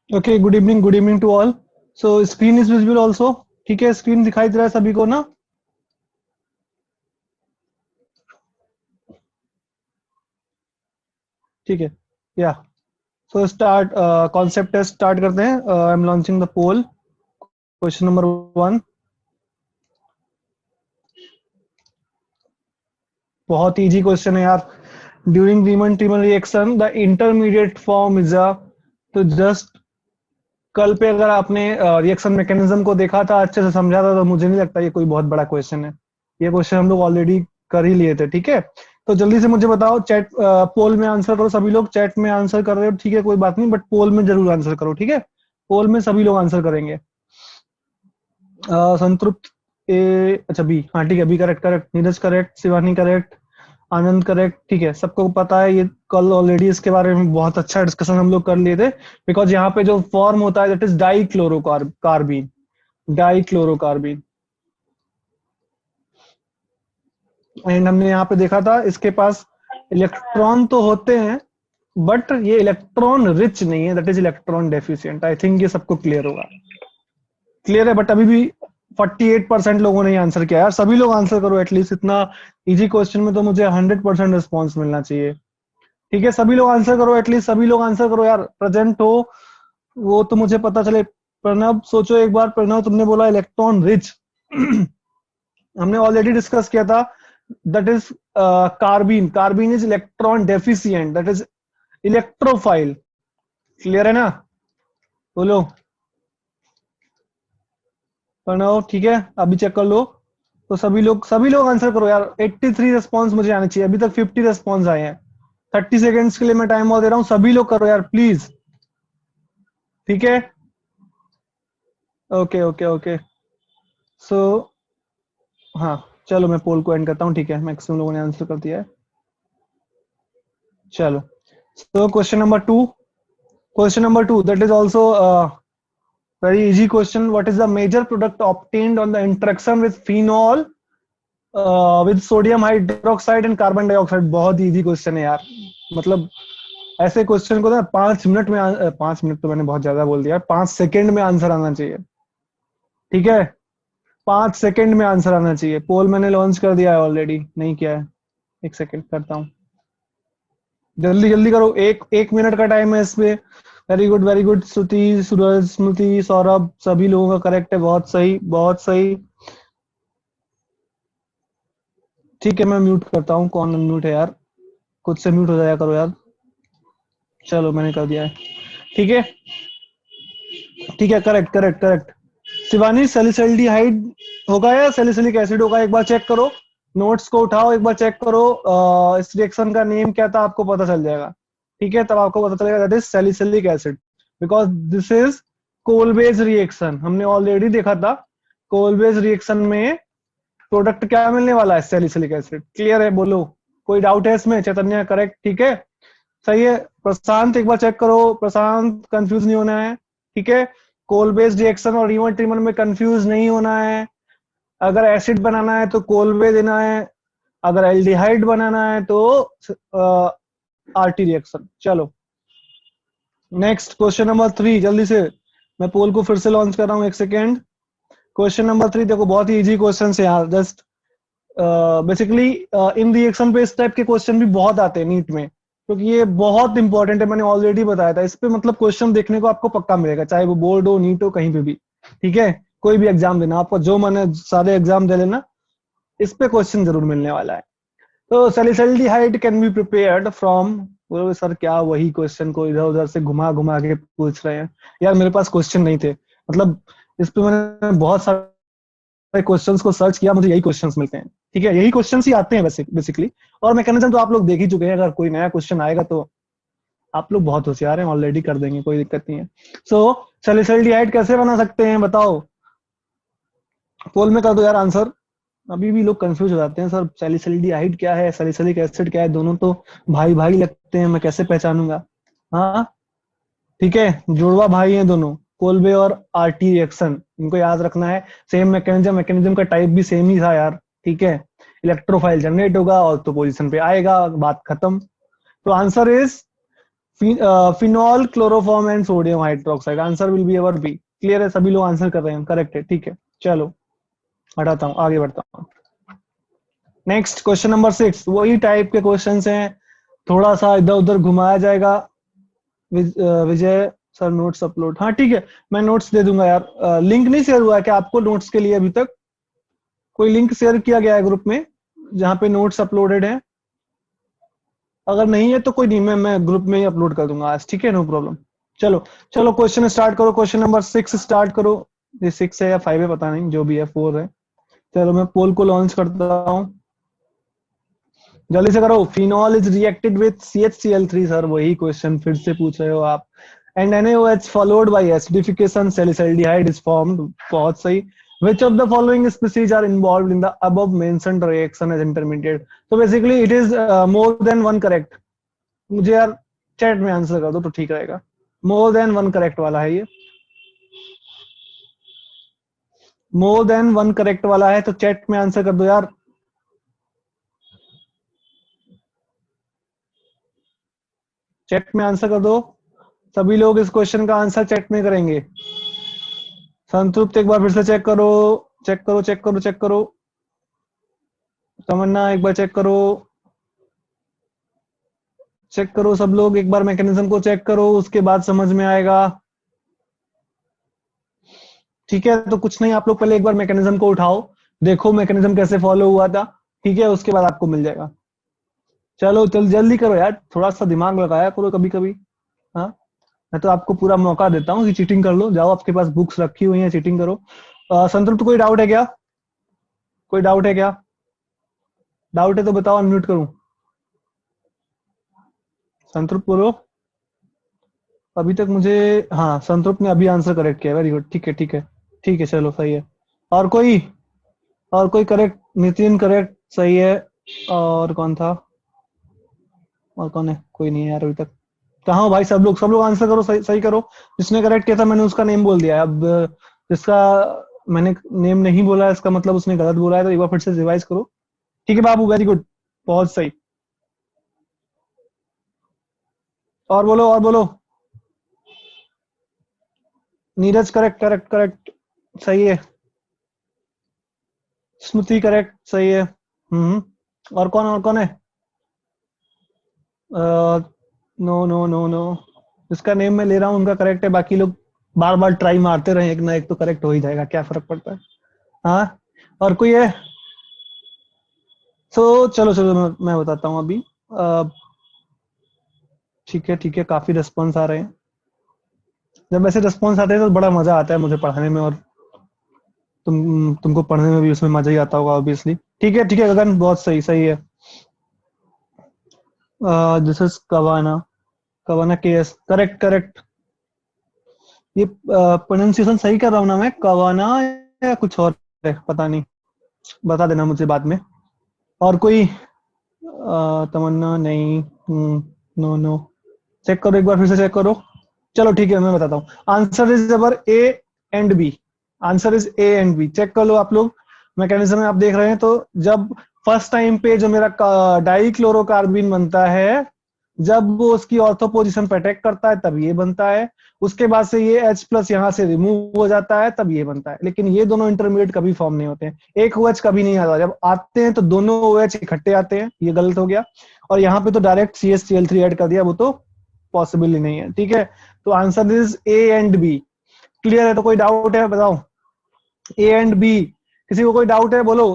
Okay, good evening to all. So screen is visible also. ठीक है, screen दिखाई दे रहा है सभी को ना? ठीक है, या so start concept test start करते हैं। I am launching the poll. Question number 1, बहुत इजी क्वेश्चन है यार। During Reimer Tiemann reaction the intermediate form is a, तो जस्ट कल पे अगर आपने रिएक्शन मैकेनिज्म को देखा था, अच्छे से समझा था, तो मुझे नहीं लगता ये कोई बहुत बड़ा क्वेश्चन है। ये क्वेश्चन हम लोग ऑलरेडी कर ही लिए थे। ठीक है, तो जल्दी से मुझे बताओ, चैट पोल में आंसर करो। सभी लोग चैट में आंसर कर रहे हो, ठीक है, कोई बात नहीं, बट पोल में जरूर आंसर करो। ठीक है, पोल में सभी लोग आंसर करेंगे। संतृप्त ए, अच्छा बी, हाँ ठीक है, B correct correct. Neeraj correct, Shivani correct, Anand correct. ठीक है, सबको पता है ये। कल ऑलरेडी इसके बारे में बहुत अच्छा डिस्कशन हम लोग कर लिए थे। बिकॉज यहाँ पे जो फॉर्म होता है that is dichlorocarbene. Dichlorocarbene. And हमने यहाँ पे देखा था इसके पास इलेक्ट्रॉन तो होते हैं, बट ये इलेक्ट्रॉन रिच नहीं है, that is electron deficient. I think ये सबको क्लियर होगा। क्लियर है, बट अभी भी 48% लोगों ने आंसर किया यार। सभी लोग आंसर करो एटलीस्ट। इतना इजी क्वेश्चन में तो मुझे 100% रिस्पॉन्स मिलना चाहिए। ठीक है, सभी लोग आंसर करो एटलीस्ट। सभी लोग आंसर करो यार, प्रेजेंट हो वो तो मुझे पता चले। प्रणव सोचो एक बार। प्रणव, तुमने बोला इलेक्ट्रॉन रिच। हमने ऑलरेडी डिस्कस किया था, that is carbene. Carbene is electron deficient, that is electrophile. Clear है ना? बोलो प्रणव। ठीक है, अभी चेक कर लो। तो सभी लोग आंसर करो यार। 83 रिस्पॉन्स मुझे आने चाहिए। अभी तक 50 रिस्पॉन्स आए हैं। 30 सेकेंड्स के लिए मैं टाइम और दे रहा हूँ। सभी लोग करो यार प्लीज। ठीक है, ओके ओके ओके। सो हाँ, चलो मैं पोल को एंड करता हूँ। ठीक है, मैक्सिमम लोगों ने आंसर कर दिया है। चलो, so question number 2 that is also very easy question. What is the major product obtained on the interaction with phenol with sodium hydroxide and carbon dioxide? बहुत इजी क्वेश्चन है यार। मतलब ऐसे क्वेश्चन को ना 5 मिनट में 5 मिनट तो मैंने बहुत ज्यादा बोल दिया। 5 सेकेंड में आंसर आना चाहिए। ठीक है, 5 सेकेंड में आंसर आना चाहिए। पोल मैंने लॉन्च कर दिया है ऑलरेडी, नहीं किया है? एक सेकेंड करता हूँ। जल्दी जल्दी करो, एक एक मिनट का टाइम है इसमें। Very good very good. Shruti, Suraj, Smriti, Saurabh, सभी लोगों का करेक्ट है। बहुत सही बहुत सही। ठीक है, मैं म्यूट करता हूँ। कौन म्यूट है यार? खुद से म्यूट हो जाया करो यार। चलो, मैंने कर दिया है। ठीक है ठीक है, करेक्ट करेक्ट करेक्ट। शिवानी, सैलिसल्डिहाइड होगा या सैलिसिलिक एसिड होगा? एक बार चेक करो। नोट्स को उठाओ, एक बार चेक करो। इस रिएक्शन का नेम क्या था आपको पता चल जाएगा। ठीक है, तब आपको पता चलेगा that is salicylic acid. Because this is Kolbe's reaction. हमने ऑलरेडी देखा था कोलबेज रिएक्शन में प्रोडक्ट क्या मिलने वाला है, सैलिसिलिक एसिड। क्लियर है? बोलो, कोई डाउट है इसमें? चैतन्य करेक्ट, ठीक है, सही है। प्रशांत, एक बार चेक करो। प्रशांत, कंफ्यूज नहीं होना है। ठीक है, कोल बेस्ड रिएक्शन और रीमन ट्रीमन में कंफ्यूज नहीं होना है। अगर एसिड बनाना है तो कोलवे देना है, अगर एल्डिहाइड बनाना है तो आरटी रिएक्शन। चलो, नेक्स्ट क्वेश्चन नंबर 3 जल्दी से। मैं पोल को फिर से लॉन्च कर रहा हूँ, एक सेकेंड। क्वेश्चन नंबर 3 देखो, बहुत ही इजी क्वेश्चन है यार। जस्ट बेसिकली इन रिएक्शन पे इस टाइप के क्वेश्चन भी बहुत आते हैं नीट में, क्योंकि ये बहुत इंपॉर्टेंट है। मैंने ऑलरेडी बताया था, इस पे मतलब क्वेश्चन देखने को आपको पक्का मिलेगा, चाहे वो बोर्ड हो, नीट हो, कहीं पे भी। ठीक है, कोई भी एग्जाम देना, आपको जो मन है सारे एग्जाम दे लेना, इस पे क्वेश्चन जरूर मिलने वाला है। तो सैलिसल्डिहाइड कैन बी प्रिपेयर्ड फ्रॉम, बोलो सर क्या वही क्वेश्चन को इधर उधर से घुमा घुमा के पूछ रहे हैं? यार मेरे पास क्वेश्चन नहीं थे, मतलब इस पे मैंने बहुत सारे क्वेश्चंस को सर्च किया, मुझे यही क्वेश्चंस मिलते हैं। ठीक है, यही क्वेश्चंस ही आते हैं बेसिकली। और मैकेनिज्म तो आप लोग देख ही चुके हैं। अगर कोई नया क्वेश्चन आएगा तो आप लोग बहुत होशियार हैं, ऑलरेडी कर देंगे, कोई दिक्कत नहीं है। सो सैलिसल्डिहाइड कैसे बना सकते हैं बताओ? पोल में कर दो यार आंसर। अभी भी लोग कंफ्यूज हो जाते हैं, सर सैलिसल्डिहाइड क्या है, सैलिसिलिक एसिड क्या है? दोनों तो भाई भाई लगते हैं, मैं कैसे पहचानूंगा? हाँ, ठीक है, जुड़वा भाई हैं दोनों। कोलबे और आरटी रिएक्शन, इनको याद रखना है। सेम मैकेनिज्म, मैकेनिज्म का टाइप भी सेम ही था यार। ठीक है, इलेक्ट्रोफाइल जनरेट होगा और तो पोजीशन पे आएगा, बात खत्म। तो answer is phenol chloroform and sodium hydroxide, answer will be or B. Clear है, सभी लोग आंसर कर रहे हैं, करेक्ट है, ठीक है। चलो हटाता हूँ, आगे बढ़ता हूँ। नेक्स्ट क्वेश्चन नंबर 6, वही टाइप के क्वेश्चंस हैं, थोड़ा सा इधर उधर घुमाया जाएगा। विजय सर नोट्स अपलोड, हाँ ठीक है, मैं नोट्स दे दूंगा यार। लिंक नहीं शेयर हुआ है क्या आपको नोट्स के लिए अभी तक? कोई लिंक शेयर किया गया है ग्रुप में जहाँ पे नोट्स अपलोडेड है? अगर नहीं है तो कोई नहीं, मैं ग्रुप में ही अपलोड कर दूंगा आज, ठीक है, नो प्रॉब्लम। चलो चलो क्वेश्चन स्टार्ट करो, क्वेश्चन नंबर 6 स्टार्ट करो। ये 6 है या 5 है पता नहीं, जो भी है 4 है। चलो मैं पोल को लॉन्च करता हूँ, जल्दी से करो। Phenol is reacted with CH3 sir, वही क्वेश्चन फिर से पूछ रहे हो आप। And NaOH followed by acidification salicylaldehyde is formed, बहुत सही। Which of the following species are involved in the above mentioned reaction as intermediate? So basically it is more than one correct। मुझे यार चैट में answer कर दो तो ठीक रहेगा। मोर देन वन करेक्ट वाला है ये, मोर देन वन करेक्ट वाला है, तो चैट में आंसर कर दो यार। चैट में आंसर कर दो, सभी लोग इस क्वेश्चन का आंसर चैट में करेंगे। संतृप्त एक बार फिर से चेक करो, चेक करो चेक करो चेक करो। तमन्ना एक बार चेक करो, चेक करो सब लोग एक बार मैकेनिज्म को चेक करो, उसके बाद समझ में आएगा। ठीक है, तो कुछ नहीं, आप लोग पहले एक बार मैकेनिज्म को उठाओ, देखो मैकेनिज्म कैसे फॉलो हुआ था, ठीक है, उसके बाद आपको मिल जाएगा। चलो चल जल्दी करो यार, थोड़ा सा दिमाग लगाया करो कभी कभी। हाँ, मैं तो आपको पूरा मौका देता हूँ कि चीटिंग कर लो, जाओ आपके पास बुक्स रखी हुई हैं, चीटिंग करो। संतृप्त कोई डाउट है क्या? कोई डाउट है क्या? डाउट है तो बताओ, अनम्यूट करूं। संतृप्त बोलो। अभी तक मुझे, हाँ संतृप्त ने अभी आंसर करेक्ट किया, वेरी गुड, ठीक है ठीक है, ठीक है, चलो सही है। और कोई, और कोई करेक्ट? नितिन करेक्ट, सही है। और कौन था? और कौन है? कोई नहीं है यार अभी तक। कहाँ हो भाई सब लोग, सब लोग आंसर करो, सही सही करो। जिसने करेक्ट किया था मैंने उसका नेम बोल दिया है, अब जिसका मैंने नेम नहीं बोला है, इसका मतलब उसने गलत बोला है, तो एक बार फिर से रिवाइज करो। ठीक है बाबू, वेरी गुड, बहुत सही। और बोलो और बोलो। नीरज करेक्ट करेक्ट करेक्ट, सही है। स्मृति करेक्ट, सही है। और कौन, और कौन है? नो नो नो नो, जिसका नेम मैं ले रहा हूँ उनका करेक्ट है, बाकी लोग बार बार ट्राई मारते रहे, एक ना एक तो करेक्ट हो ही जाएगा, क्या फर्क पड़ता है। हाँ, और कोई है? तो चलो चलो मैं बताता हूँ अभी। ठीक है, काफी रिस्पॉन्स आ रहे हैं। जब ऐसे रिस्पॉन्स आते हैं तो बड़ा मजा आता है मुझे पढ़ने में, और तुमको पढ़ने में भी उसमें मजा ही आता होगा ऑब्वियसली। ठीक है गगन, बहुत सही, सही है। दिस इज कवाना, कवाना KS, करेक्ट करेक्ट। ये प्रोनाउंसिएशन सही कर रहा हूँ ना मैं, कवाना या कुछ और है पता नहीं, बता देना मुझे बाद में। और कोई? तमन्ना नहीं, नो नो, चेक करो एक बार फिर से चेक करो। चलो ठीक है, मैं बताता हूँ। Answer is or A and B, answer is A and B, check कर लो आप लोग। मैकेनिज्म में आप देख रहे हैं, तो जब फर्स्ट टाइम पे जो मेरा डाई क्लोरोकार्बिन बनता है, जब वो उसकी ऑर्थो पोजीशन पे अटैक करता है तब ये बनता है। उसके बाद से ये H+ यहाँ से रिमूव हो जाता है तब ये बनता है, लेकिन ये दोनों इंटरमीडिएट कभी फॉर्म नहीं होते हैं। एक OH कभी नहीं आता, जब आते हैं तो दोनों OH इकट्ठे आते हैं, ये गलत हो गया। और यहाँ पे तो डायरेक्ट CH3L3 ऐड कर दिया, वो तो पॉसिबल ही नहीं है, ठीक है। तो answer is A and B। Clear है, तो कोई डाउट है बताओ? A एंड B, किसी को कोई डाउट है बोलो,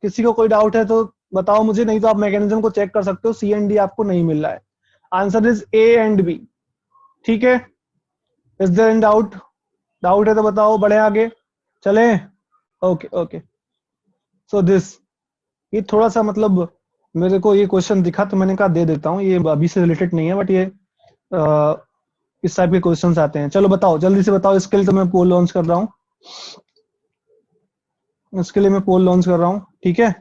किसी को कोई डाउट है तो बताओ मुझे, नहीं तो आप मैकेनिज्म को चेक कर सकते हो, C एंड D आपको नहीं मिल रहा है। Answer is A and B, ठीक है। Is there any doubt? Doubt है तो बताओ, बढ़े आगे चले। ओके ओके, सो दिस, ये थोड़ा सा मतलब मेरे को ये क्वेश्चन दिखा तो मैंने कहा दे देता हूँ, ये अभी से रिलेटेड नहीं है, बट ये इस टाइप के क्वेश्चंस आते हैं। चलो बताओ जल्दी से बताओ, इसके लिए तो मैं पोल लॉन्च कर रहा हूँ, इसके लिए मैं पोल लॉन्च कर रहा हूँ, ठीक है।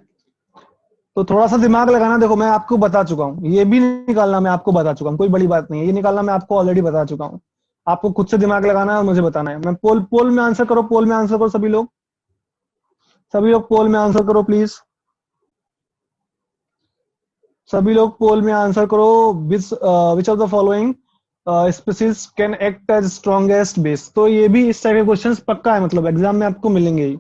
तो थोड़ा सा दिमाग लगाना, देखो मैं आपको बता चुका हूँ, ये भी निकालना मैं आपको बता चुका हूँ, कोई बड़ी बात नहीं है, ये निकालना मैं आपको ऑलरेडी बता चुका हूँ। आपको खुद से दिमाग लगाना है और मुझे बताना है। मैं पोल पोल में आंसर करो, पोल में आंसर करो सभी लोग, सभी लोग पोल में आंसर करो प्लीज, सभी लोग पोल में आंसर करो। Which of the following species can act as strongest base. तो ये भी इस टाइप के क्वेश्चंस पक्का है, मतलब एग्जाम में आपको मिलेंगे ही।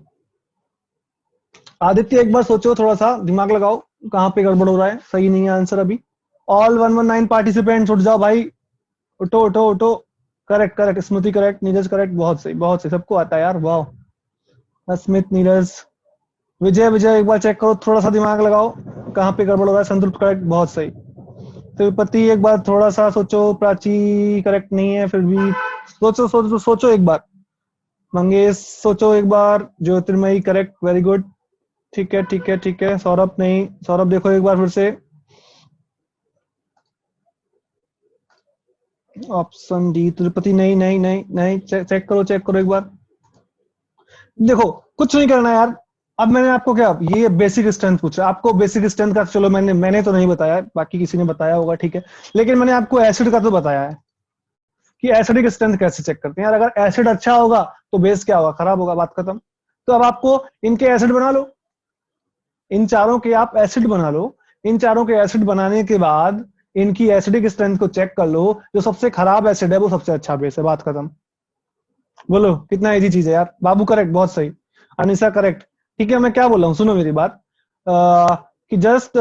आदित्य एक बार सोचो, थोड़ा सा दिमाग लगाओ, कहाँ पे गड़बड़ हो रहा है, सही नहीं है आंसर अभी। ऑल 119 पार्टिसिपेंट्स उठ जाओ भाई, उठो उठो उठो। करेक्ट करेक्ट, स्मृति करेक्ट, नीरज करेक्ट, बहुत सही बहुत सही, सबको आता है यार, वाह। स्मित, नीरज, विजय, विजय एक बार चेक करो, थोड़ा सा दिमाग लगाओ, कहाँ पे गड़बड़ हो रहा है। संतुष्ट करेक्ट, बहुत सही। तिरुपति एक बार थोड़ा सा सोचो, प्राची करेक्ट नहीं है फिर भी, सोचो सोचो सोचो एक बार। मंगेश सोचो एक बार, ज्योतिर्मयी करेक्ट, वेरी गुड। ठीक है ठीक है ठीक है। सौरभ नहीं, सौरभ देखो एक बार फिर से। ऑप्शन डी तिरुपति, नहीं नहीं नहीं नहीं, चेक करो एक बार। देखो कुछ नहीं करना यार। अब मैंने आपको क्या, ये बेसिक स्ट्रेंथ पूछा आपको, बेसिक स्ट्रेंथ का चलो मैंने तो नहीं बताया, बाकी किसी ने बताया होगा, ठीक है। लेकिन मैंने आपको एसिड का तो बताया है कि एसिडिक स्ट्रेंथ कैसे चेक करते हैं यार। अगर एसिड अच्छा होगा तो बेस क्या होगा, खराब होगा, बात खत्म। तो अब आपको इनके एसिड बना लो, इन चारों के आप एसिड बना लो। इन चारों के एसिड बनाने के बाद इनकी एसिडिक स्ट्रेंथ को चेक कर लो, जो सबसे खराब एसिड है वो सबसे अच्छा बेस है, बात खत्म। बोलो कितना इजी चीज है यार। बाबू करेक्ट, बहुत सही। अनिशा करेक्ट। ठीक है, मैं क्या बोल रहा हूँ, सुनो मेरी बात। कि जस्ट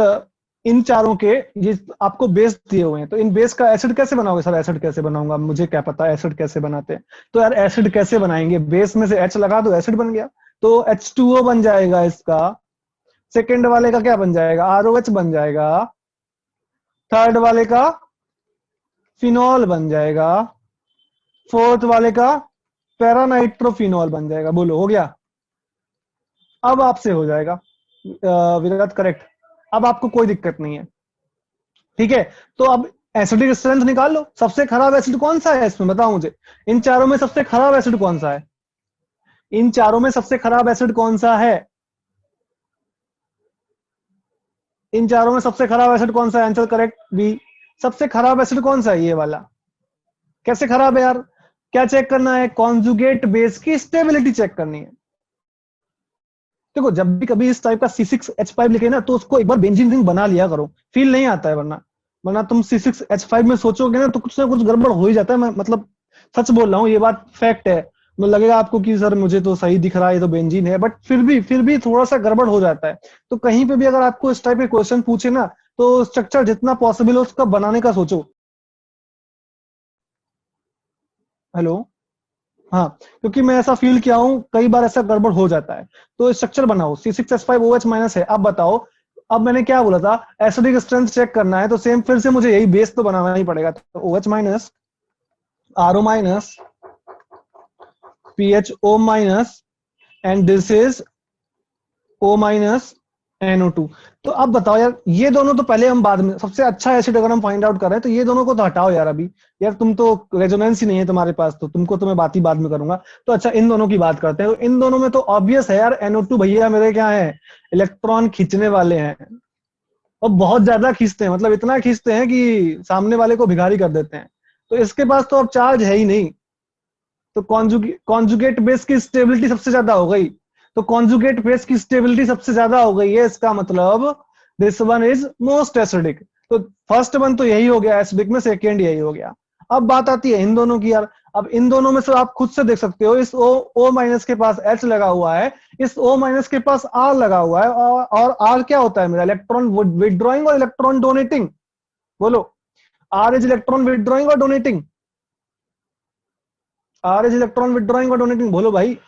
इन चारों के ये आपको बेस दिए हुए हैं, तो इन बेस का एसिड कैसे बनाओगे सर? एसिड कैसे बनाऊंगा, मुझे क्या पता एसिड कैसे बनाते हैं। तो यार एसिड कैसे बनाएंगे, बेस में से एच लगा दो, एसिड बन गया। तो H2O बन जाएगा इसका। सेकेंड वाले का क्या बन जाएगा, ROH बन जाएगा। थर्ड वाले का फिनॉल बन जाएगा। फोर्थ वाले का पैरानाइट्रोफिनॉल बन जाएगा। बोलो हो गया? अब आपसे हो जाएगा विराट करेक्ट। अब आपको कोई दिक्कत नहीं है, ठीक है। तो अब एसिडिक स्ट्रेंथ निकाल लो, सबसे खराब एसिड कौन सा है इसमें, बताओ मुझे। इन चारों में सबसे खराब एसिड कौन सा है? इन चारों में सबसे खराब एसिड कौन सा है? इन चारों में सबसे खराब एसिड कौन सा है? Answer correct B. सबसे खराब एसिड कौन सा है? ये वाला। कैसे खराब है यार? क्या चेक करना है? कॉन्जुगेट बेस की स्टेबिलिटी चेक करनी है। देखो जब भी कभी इस टाइप का C6H5 लिखे ना, तो उसको एक बार बेंजीन रिंग बना लिया करो, फील नहीं आता है वरना। वरना तुम C6H5 में सोचोगे ना तो कुछ गड़बड़ हो ही जाता है। मैं मतलब सच बोल रहा हूँ, ये बात फैक्ट है। मुझे लगेगा आपको कि सर मुझे तो सही दिख रहा है, ये तो बेंजीन है, बट फिर भी थोड़ा सा गड़बड़ हो जाता है। तो कहीं पे भी अगर आपको इस टाइप के क्वेश्चन पूछे ना, तो स्ट्रक्चर जितना पॉसिबल हो उसका बनाने का सोचो। हेलो। हाँ, क्योंकि मैं ऐसा फील किया हूँ, कई बार ऐसा गड़बड़ हो जाता है। तो स्ट्रक्चर बनाओ। C6H5OH माइनस है, अब बताओ। अब मैंने क्या बोला था, एसिडिक स्ट्रेंथ चेक करना है, तो सेम फिर से मुझे यही बेस तो बनाना ही पड़ेगा। तो OH minus, RO minus, PHO minus, and this is O minus NO2। तो अब बताओ यार, ये दोनों तो पहले हम बाद में, सबसे अच्छा एसिड अगर हम फाइंड आउट कर रहे हैं तो ये दोनों को तो हटाओ यार अभी। यार तुम तो रेजोनेंस ही नहीं है तुम्हारे पास, तो तुमको तो मैं बात ही बाद में करूंगा। तो अच्छा इन दोनों की बात करते हैं। तो इन दोनों में तो ऑब्वियस है यार, NO2 भैया मेरे क्या है, इलेक्ट्रॉन खींचने वाले हैं। और बहुत ज्यादा खींचते हैं, मतलब इतना खींचते हैं कि सामने वाले को भिखारी कर देते हैं। तो इसके पास तो अब चार्ज है ही नहीं। तो कॉन्जुगेट बेस की स्टेबिलिटी सबसे ज्यादा हो गई। तो कॉन्जुगेट बेस की स्टेबिलिटी सबसे ज्यादा हो गई है, इसका मतलब this one is most acidic. तो फर्स्ट वन तो यही हो गया एसिडिक में, सेकेंड यही हो गया। अब बात आती है इन दोनों की यार। अब इन दोनों में से आप खुद से देख सकते हो, इस O माइनस के पास H लगा हुआ है, इस O माइनस के पास R लगा हुआ है, और R क्या होता है मेरा, इलेक्ट्रॉन विदड्रॉइंग और इलेक्ट्रॉन डोनेटिंग। बोलो, R इज इलेक्ट्रॉन विदड्रॉइंग और donating. R is electron withdrawing और डोनेटिंग, बोलो भाई।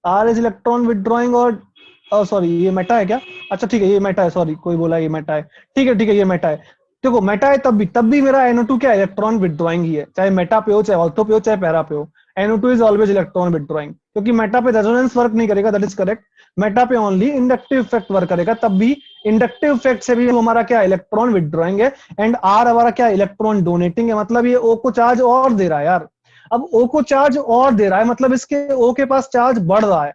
R इज इलेक्ट्रॉन विदड्रॉइंग और सॉरी ये मेटा है क्या? अच्छा ठीक है, ये मेटा है, सॉरी कोई बोला ये मेटा है। ठीक है ये मेटा है। देखो मेटा है, तब भी मेरा NO2 क्या इलेक्ट्रॉन विदड्रॉइंग ही है, चाहे मेटा पे हो, चाहे ऑर्थो पे हो, चाहे पैरा पे हो। NO2 is always electron withdrawing, क्योंकि मेटा पे रेजोनेंस वर्क नहीं करेगा, दैट इज करेक्ट। मेटा पे ओनली इंडक्टिव इफेक्ट वर्क करेगा, तब भी इंडक्टिव इफेक्ट से भी हमारा क्या इलेक्ट्रॉन विदड्रॉइंग है। एंड R हमारा क्या इलेक्ट्रॉन डोनेटिंग है, मतलब ये O को चार्ज और दे रहा है यार। अब O को चार्ज और दे रहा है, मतलब इसके O के पास चार्ज बढ़ रहा है।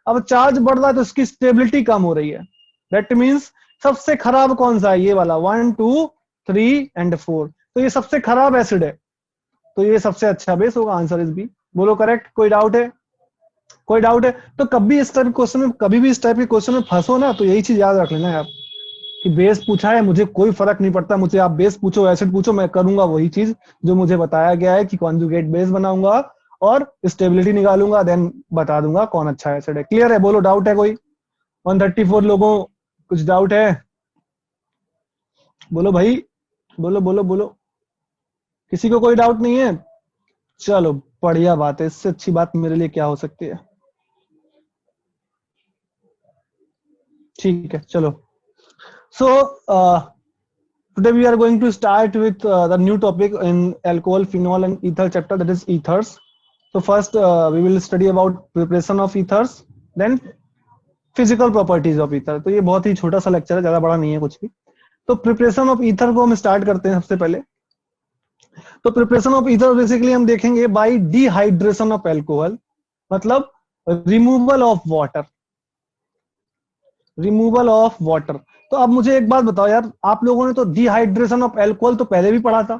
अब चार्ज बढ़ रहा है तो इसकी स्टेबिलिटी कम हो रही है। दैट मीन्स सबसे खराब कौन सा है, ये वाला 1 2 3 एंड 4। तो ये सबसे खराब एसिड है, तो ये सबसे अच्छा बेस होगा। Answer is B. बोलो करेक्ट, कोई डाउट है? कोई डाउट है तो कभी इस टाइप क्वेश्चन में, कभी भी इस टाइप के क्वेश्चन में फंसो ना, तो यही चीज याद रख लेना यार। कि बेस पूछा है, मुझे कोई फर्क नहीं पड़ता, मुझे आप बेस पूछो एसिड पूछो, मैं करूंगा वही चीज जो मुझे बताया गया है कि कॉन्जुगेट बेस बनाऊंगा और स्टेबिलिटी निकालूंगा, देन बता दूंगा कौन अच्छा एसिड है। क्लियर है? बोलो डाउट है कोई? 134 लोगों कुछ डाउट है? बोलो भाई, बोलो बोलो बोलो। किसी को कोई डाउट नहीं है? चलो बढ़िया बात है, इससे अच्छी बात मेरे लिए क्या हो सकती है। ठीक है चलो। सो today we are going to start with the new topic in alcohol, phenol and ether chapter, that is ethers. So first we will study about preparation of ethers, then physical properties of ether. तो ये बहुत ही छोटा सा lecture है, ज्यादा बड़ा नहीं है कुछ भी। तो प्रिपरेशन ऑफ ईथर को हम स्टार्ट करते हैं सबसे पहले। तो प्रिपरेशन ऑफ ईथर बेसिकली हम देखेंगे बाय डिहाइड्रेशन ऑफ एल्कोहल, मतलब removal of water, removal of water. तो अब मुझे एक बात बताओ यार, आप लोगों ने तो डिहाइड्रेशन ऑफ एल्कोहल तो पहले भी पढ़ा था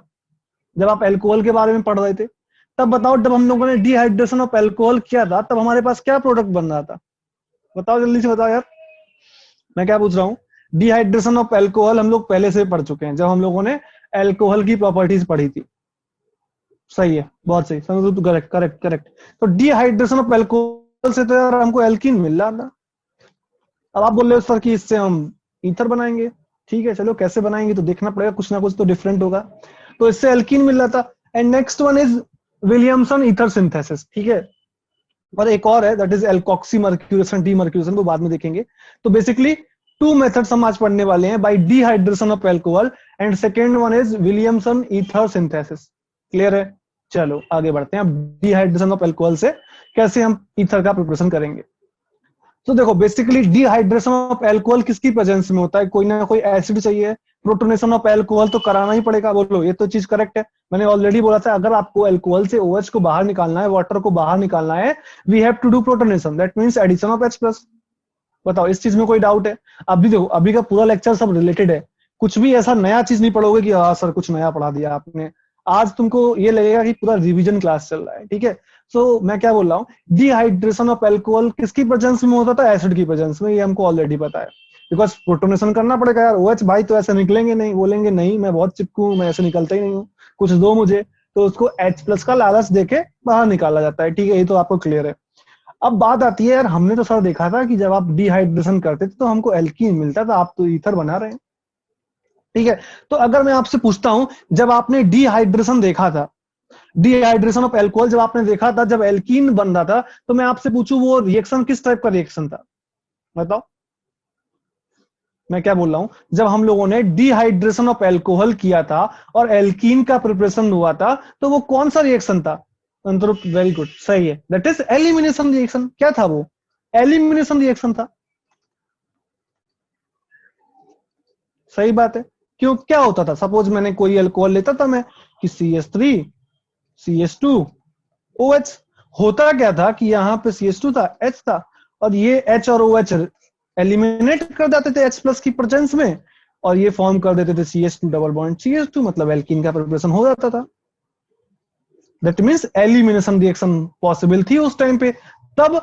जब आप एल्कोहल के बारे में पढ़ रहे थे। तब बताओ, जब हम लोगों ने डिहाइड्रेशन ऑफ एल्कोहल किया था तब हमारे पास क्या प्रोडक्ट बन रहा था? बताओ जल्दी से बताओ यार, मैं क्या पूछ रहा हूँ। डिहाइड्रेशन ऑफ एल्कोहल हम लोग पहले से पढ़ चुके हैं जब हम लोगों ने एल्कोहल की प्रॉपर्टीज पढ़ी थी। सही है, बहुत सही, समझो तो करेक्ट करेक्ट करेक्ट। तो डिहाइड्रेशन ऑफ एल्कोहल से तो यार हमको एल्कीन मिल रहा था। अब आप बोल रहे हो सर कि इससे हम ईथर बनाएंगे। ठीक है चलो, कैसे बनाएंगे तो देखना पड़ेगा, कुछ ना कुछ तो डिफरेंट होगा। तो इससे एल्कीन मिल रहा था। And next one is Williamson ether synthesis. ठीक है, और एक और है that is alkoxy mercuration demercuration, वो बाद में देखेंगे। तो बेसिकली टू मेथड्स हम आज पढ़ने वाले हैं, bye dehydration of alcohol and second one is Williamson ether synthesis. Clear है? चलो आगे बढ़ते हैं। अब डिहाइड्रेशन ऑफ एल्कोहल से कैसे हम ईथर का प्रिपरेशन करेंगे। तो देखो बेसिकली डिहाइड्रेशन ऑफ एल्कोहल किसकी प्रेजेंस में होता है? कोई ना कोई एसिड चाहिए, प्रोटोनेशन ऑफ एल्कोहल तो कराना ही पड़ेगा। बोलो ये तो चीज करेक्ट है। मैंने ऑलरेडी बोला था, अगर आपको एल्कोहल से OH को बाहर निकालना है, वाटर को बाहर निकालना है, we have to do protonation, that means addition of H+। बताओ इस चीज में कोई डाउट है? अभी देखो, अभी का पूरा लेक्चर सब रिलेटेड है, कुछ भी ऐसा नया चीज नहीं पढ़ोगे कि हाँ सर कुछ नया पढ़ा दिया आपने। आज तुमको ये लगेगा कि पूरा रिवीजन क्लास चल रहा है। ठीक है, सो मैं क्या बोल रहा हूँ, डिहाइड्रेशन ऑफ एल्कोहल किसकी प्रेजेंस में होता था? एसिड की प्रेजेंस में, ये हमको ऑलरेडी पता है। बिकॉज प्रोटोनेशन करना पड़ेगा यार, OH भाई तो ऐसे निकलेंगे नहीं, बोलेंगे नहीं मैं बहुत चिपकू हूं, मैं ऐसे निकलता ही नहीं हूँ, कुछ दो मुझे। तो उसको H+ का लालच देके बाहर निकाला जाता है। ठीक है, ये तो आपको क्लियर है। अब बात आती है यार, हमने तो सर देखा था कि जब आप डिहाइड्रेशन करते थे तो हमको एल्कीन मिलता था, आप तो ईथर बना रहे हैं। ठीक है, तो अगर मैं आपसे पूछता हूं, जब आपने डिहाइड्रेशन देखा था, डिहाइड्रेशन ऑफ एल्कोहल जब आपने देखा था, जब एल्कीन बन रहा था, तो मैं आपसे पूछूं वो रिएक्शन किस टाइप का रिएक्शन था? बताओ मैं क्या बोल रहा हूं। जब हम लोगों ने डिहाइड्रेशन ऑफ एल्कोहल किया था और एल्कीन का प्रिपरेशन हुआ था, तो वो कौन सा रिएक्शन था? वेरी गुड, सही है, दैट इज एलिमिनेशन रिएक्शन। क्या था वो? एलिमिनेशन रिएक्शन था। सही बात है। क्यों, क्या होता था? सपोज मैंने कोई अल्कोहल लेता था मैं, कि CH3 CH2 OH। होता क्या था कि यहाँ पे CH2 था, H था, और ये H और OH एलिमिनेट कर देते थे H+ की प्रेजेंस में, और ये फॉर्म कर देते थे CH2 डबल बॉन्ड CH2, मतलब एल्कीन का प्रिपरेशन हो जाता था। That means elimination reaction possible थी उस टाइम पे, तब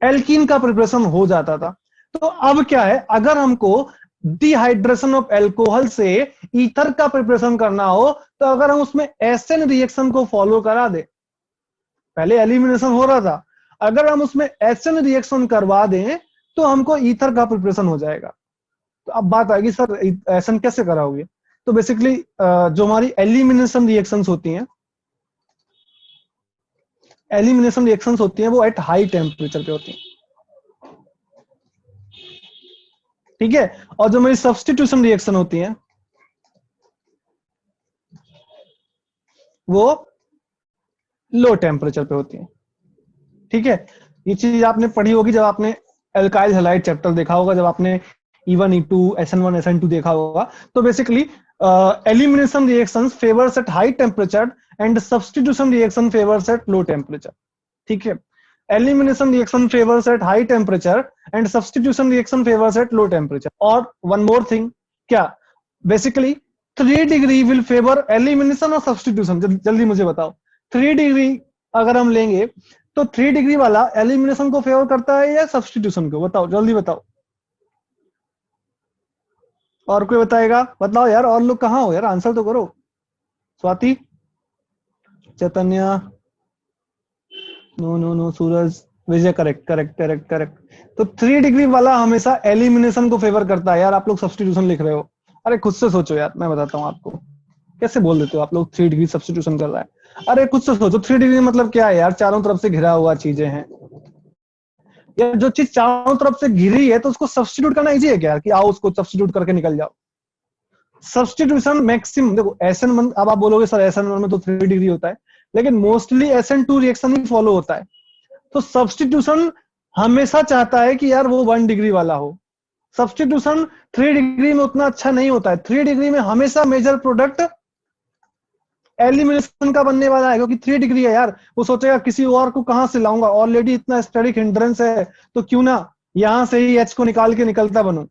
एल्कीन का प्रिपरेशन हो जाता था। तो अब क्या है, अगर हमको डिहाइड्रेशन ऑफ एल्कोहल से ईथर का प्रिपरेशन करना हो, तो अगर हम उसमें एसएन रिएक्शन को फॉलो करा दे, पहले एलिमिनेशन हो रहा था, अगर हम उसमें एसएन रिएक्शन करवा दें तो हमको ईथर का प्रिपरेशन हो जाएगा। तो अब बात आएगी सर एसएन कैसे कराओगे? तो बेसिकली जो हमारी एलिमिनेशन रिएक्शंस होती हैं, एलिमिनेशन रिएक्शंस होती हैं वो एट हाई टेम्परेचर पे होती हैं। ठीक है, और जो मेरी सब्स्टिट्यूशन रिएक्शन होती है वो लो टेम्परेचर पे होती है। ठीक है, ये चीज आपने पढ़ी होगी जब आपने एल्काइल हैलाइड चैप्टर देखा होगा, जब आपने E1 E2 SN1 SN2 देखा होगा। तो basically elimination reactions favours at high temperature and substitution reaction favours at low temperature. ठीक है, elimination reaction favours at high temperature and substitution reaction favours at low temperature. और one more thing, क्या basically 3 degree will favour elimination और substitution? जल्दी मुझे बताओ, 3 degree अगर हम लेंगे तो 3 डिग्री वाला एलिमिनेशन को फेवर करता है या सब्स्टिट्यूशन को? बताओ जल्दी बताओ। और कोई बताएगा? बताओ यार, और लोग कहाँ हो यार, आंसर तो करो। स्वाति, चैतन्य, नो नो नो, सूरज, विजय, करेक्ट करेक्ट करेक्ट करेक्ट। तो 3 डिग्री वाला हमेशा एलिमिनेशन को फेवर करता है यार। आप लोग सब्स्टिट्यूशन लिख रहे हो, अरे खुद से सोचो यार, मैं बताता हूँ आपको। कैसे बोल देते हो आप लोग 3 डिग्री सब्स्टिट्यूशन कर रहा है? अरे खुद से सोचो, 3 डिग्री मतलब क्या है यार? चारों तरफ से घिरा हुआ चीजें हैं यार। जो चीज चारों तरफ से घिरी है तो उसको सब्स्टिट्यूट करना इजी है क्या, कि आओ उसको सब्स्टिट्यूट करके निकल जाओ? सब्स्टिट्यूशन मैक्सिमम देखो, SN1, अब आप बोलोगे सर SN1 में तो 3 डिग्री होता है, लेकिन मोस्टली SN2 रिएक्शन ही फॉलो होता है। तो सब्स्टिट्यूशन हमेशा चाहता है कि यार वो 1 डिग्री वाला हो। सब्स्टिट्यूशन 3 डिग्री में उतना अच्छा नहीं होता है। 3 डिग्री में हमेशा मेजर प्रोडक्ट एलिमिनेशन का बनने वाला है, क्योंकि 3 डिग्री है यार। वो सोचेगा किसी और को कहां से लाऊंगा, ऑलरेडी इतना स्टेरिक हिंड्रेंस है, तो क्यों ना यहां से ही एच को निकाल के निकलता बनूं।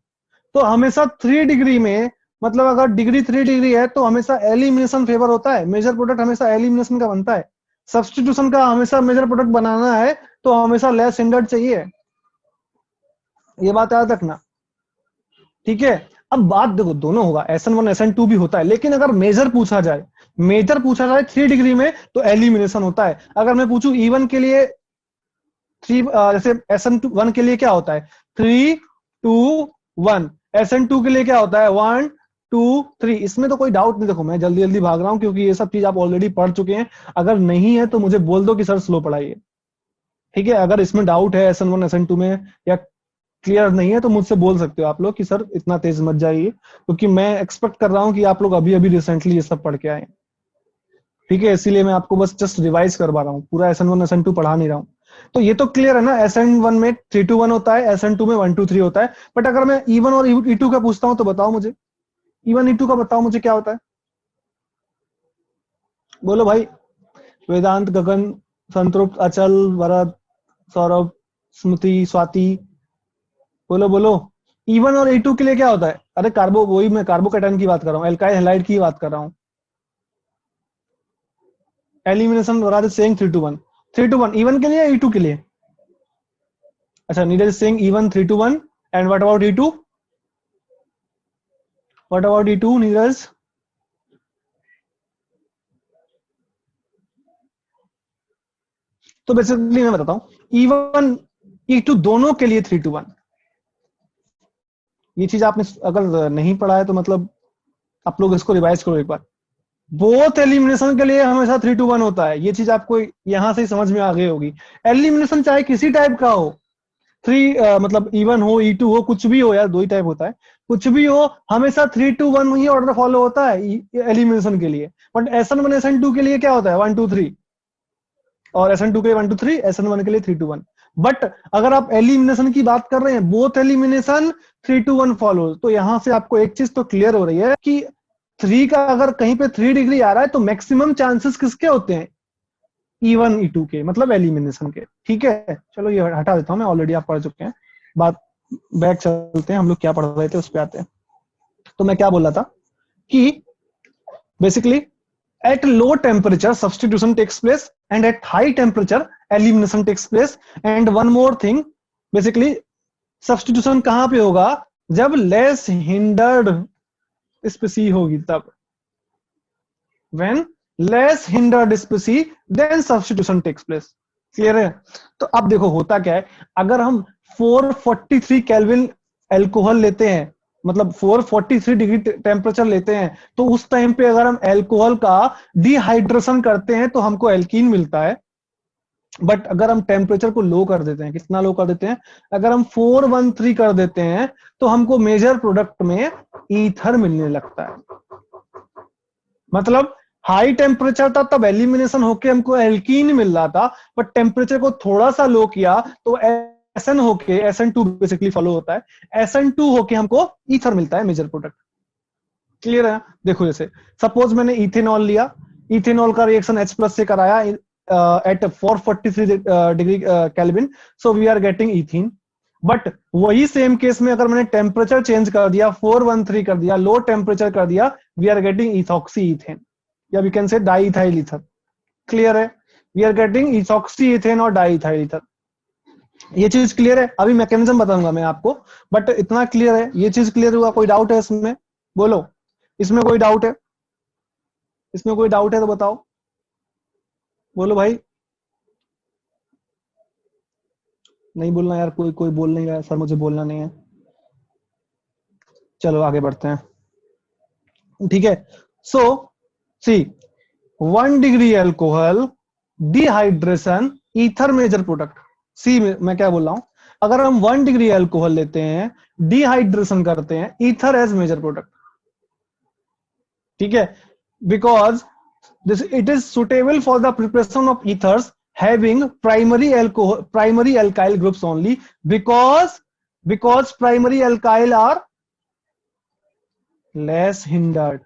तो हमेशा 3 डिग्री में, मतलब अगर डिग्री 3 डिग्री है तो हमेशा एलिमिनेशन फेवर होता है, मेजर प्रोडक्ट हमेशा एलिमिनेशन का बनता है। सब्स्टिट्यूशन का हमेशा मेजर प्रोडक्ट बनाना है तो हमेशा लेस हिंडर्ड चाहिए। ये बात याद रखना, ठीक है? अब बात देखो, दोनों होगा, SN1 SN2 भी होता है, लेकिन अगर मेजर पूछा जाए 3 डिग्री में तो एलिमिनेशन होता है। अगर मैं पूछूं E1 के लिए, थ्री, जैसे SN1 के लिए क्या होता है? 3 2 1। SN2 के लिए क्या होता है? 1 2 3। इसमें तो कोई डाउट नहीं। देखो मैं जल्दी जल्दी भाग रहा हूं क्योंकि ये सब चीज आप ऑलरेडी पढ़ चुके हैं। अगर नहीं है तो मुझे बोल दो कि सर स्लो पढ़ाइए, ठीक है? अगर इसमें डाउट है SN1 SN2 में, या क्लियर नहीं है, तो मुझसे बोल सकते हो आप लोग कि सर इतना तेज मत जाइए, क्योंकि मैं एक्सपेक्ट कर रहा हूं कि आप लोग अभी अभी रिसेंटली ये सब पढ़ के आए, ठीक है? इसीलिए मैं आपको बस जस्ट रिवाइज करवा रहा हूँ, पूरा SN1 SN2 पढ़ा नहीं रहा हूँ। तो ये तो क्लियर है ना, SN1 में 3 2 1 होता है, SN2 में 1 2 3 होता है। बट अगर मैं E1 और E2 का पूछता हूँ तो बताओ मुझे, E1 E2 का बताओ मुझे क्या होता है? बोलो भाई। वेदांत, गगन, संतृप्त, अचल, भरत, सौरभ, स्मृति, स्वाति, बोलो बोलो। E1 और E2 के लिए क्या होता है? अरे कार्बो, वही मैं कार्बोकेटाइन की बात कर रहा हूँ, एल्काइल हैलाइड की बात कर रहा हूँ। एलिमिनेशन राज सेइंग 3 2 1। 3 2 1 E1 के लिए, E2 के लिए? अच्छा, Neeraj Singh E1 3 2 1। And what about E2? What about E2 Neeraj? तो बेसिकली मैं बताता हूँ, E1 E2 दोनों के लिए 3 2 1। ये चीज आपने अगर नहीं पढ़ा है तो मतलब आप लोग इसको रिवाइज करो एक बार। बोथ एलिमिनेशन के लिए हमेशा 3 2 1 होता है, ये चीज आपको यहां से ही समझ में आ गई होगी। एलिमिनेशन चाहे किसी टाइप का हो, मतलब E1 हो E2 हो, कुछ भी हो यार, दो ही टाइप होता है, कुछ भी हो, हमेशा 3 2 1 ही ऑर्डर फॉलो होता है एलिमिनेशन के लिए। बट SN1 SN2 के लिए क्या होता है? 1 2 3। और SN2 के लिए 1 2 3, SN1 के लिए 3 2 1। बट अगर आप एलिमिनेशन की बात कर रहे हैं, बोथ एलिमिनेशन 3 2 1 फॉलो, तो यहां से आपको एक चीज तो क्लियर हो रही है कि 3 का अगर कहीं पे 3 डिग्री आ रहा है तो मैक्सिमम चांसेस किसके होते हैं? E1 E2 के, मतलब एलिमिनेशन के, ठीक है? चलो ये हटा देता हूं मैं, ऑलरेडी आप पढ़ चुके हैं। बात बैक चलते हैं, हम लोग क्या पढ़ रहे थे उस पर आते हैं। तो मैं क्या बोल रहा था कि basically at low temperature substitution takes place and at high temperature elimination takes place. And one more thing, basically substitution कहां पे होगा? जब less hindered species होगी तब। when less hindered species then substitution takes place। Clear है? तो अब देखो होता क्या है, अगर हम 443 केल्विन एल्कोहल लेते हैं, मतलब 443 डिग्री टेम्परेचर लेते हैं, तो उस टाइम पे अगर हम एल्कोहल का डिहाइड्रेशन करते हैं तो हमको एल्कीन मिलता है। बट अगर हम टेम्परेचर को लो कर देते हैं, कितना लो कर देते हैं? अगर हम 413 कर देते हैं तो हमको मेजर प्रोडक्ट में ईथर मिलने लगता है। मतलब हाई टेम्परेचर था तब एलिमिनेशन होके हमको एल्कीन मिल रहा था, बट टेम्परेचर को थोड़ा सा लो किया तो SN होके, SN2 बेसिकली फॉलो होता है, SN2 होके हमको ईथर मिलता है, मेजर प्रोडक्ट। क्लियर है? देखो जैसे सपोज मैंने इथेनॉल लिया, इथेनॉल का रिएक्शन H+ से कराया at 443 degree Kelvin, so we are getting ethene. But वही सेम केस में अगर मैंने टेम्परेचर चेंज कर दिया, 413 कर दिया, लो टेम्परेचर कर दिया, we are getting ethoxy ethane, या we can say diethyl ether. Clear है? We are getting ethoxy ethane और डाइइथाइल ईथर। ये चीज क्लियर है? अभी मैकेनिज्म बताऊंगा मैं आपको, बट इतना क्लियर है, ये चीज क्लियर हुआ? कोई डाउट है इसमें? बोलो, इसमें कोई डाउट है? इसमें कोई डाउट है तो बताओ, बोलो भाई। नहीं बोलना यार, कोई कोई बोल नहीं रहा है सर, मुझे बोलना नहीं है। चलो आगे बढ़ते हैं। ठीक है, so C 1 degree alcohol, dehydration, ether major product. See मैं क्या बोल रहा हूं, अगर हम 1 डिग्री अल्कोहल लेते हैं, डिहाइड्रेशन करते हैं, ईथर एज मेजर प्रोडक्ट। ठीक है, because this it is suitable for the preparation of ethers having primary alcohol, primary alkyl groups only, because primary alkyl are less hindered।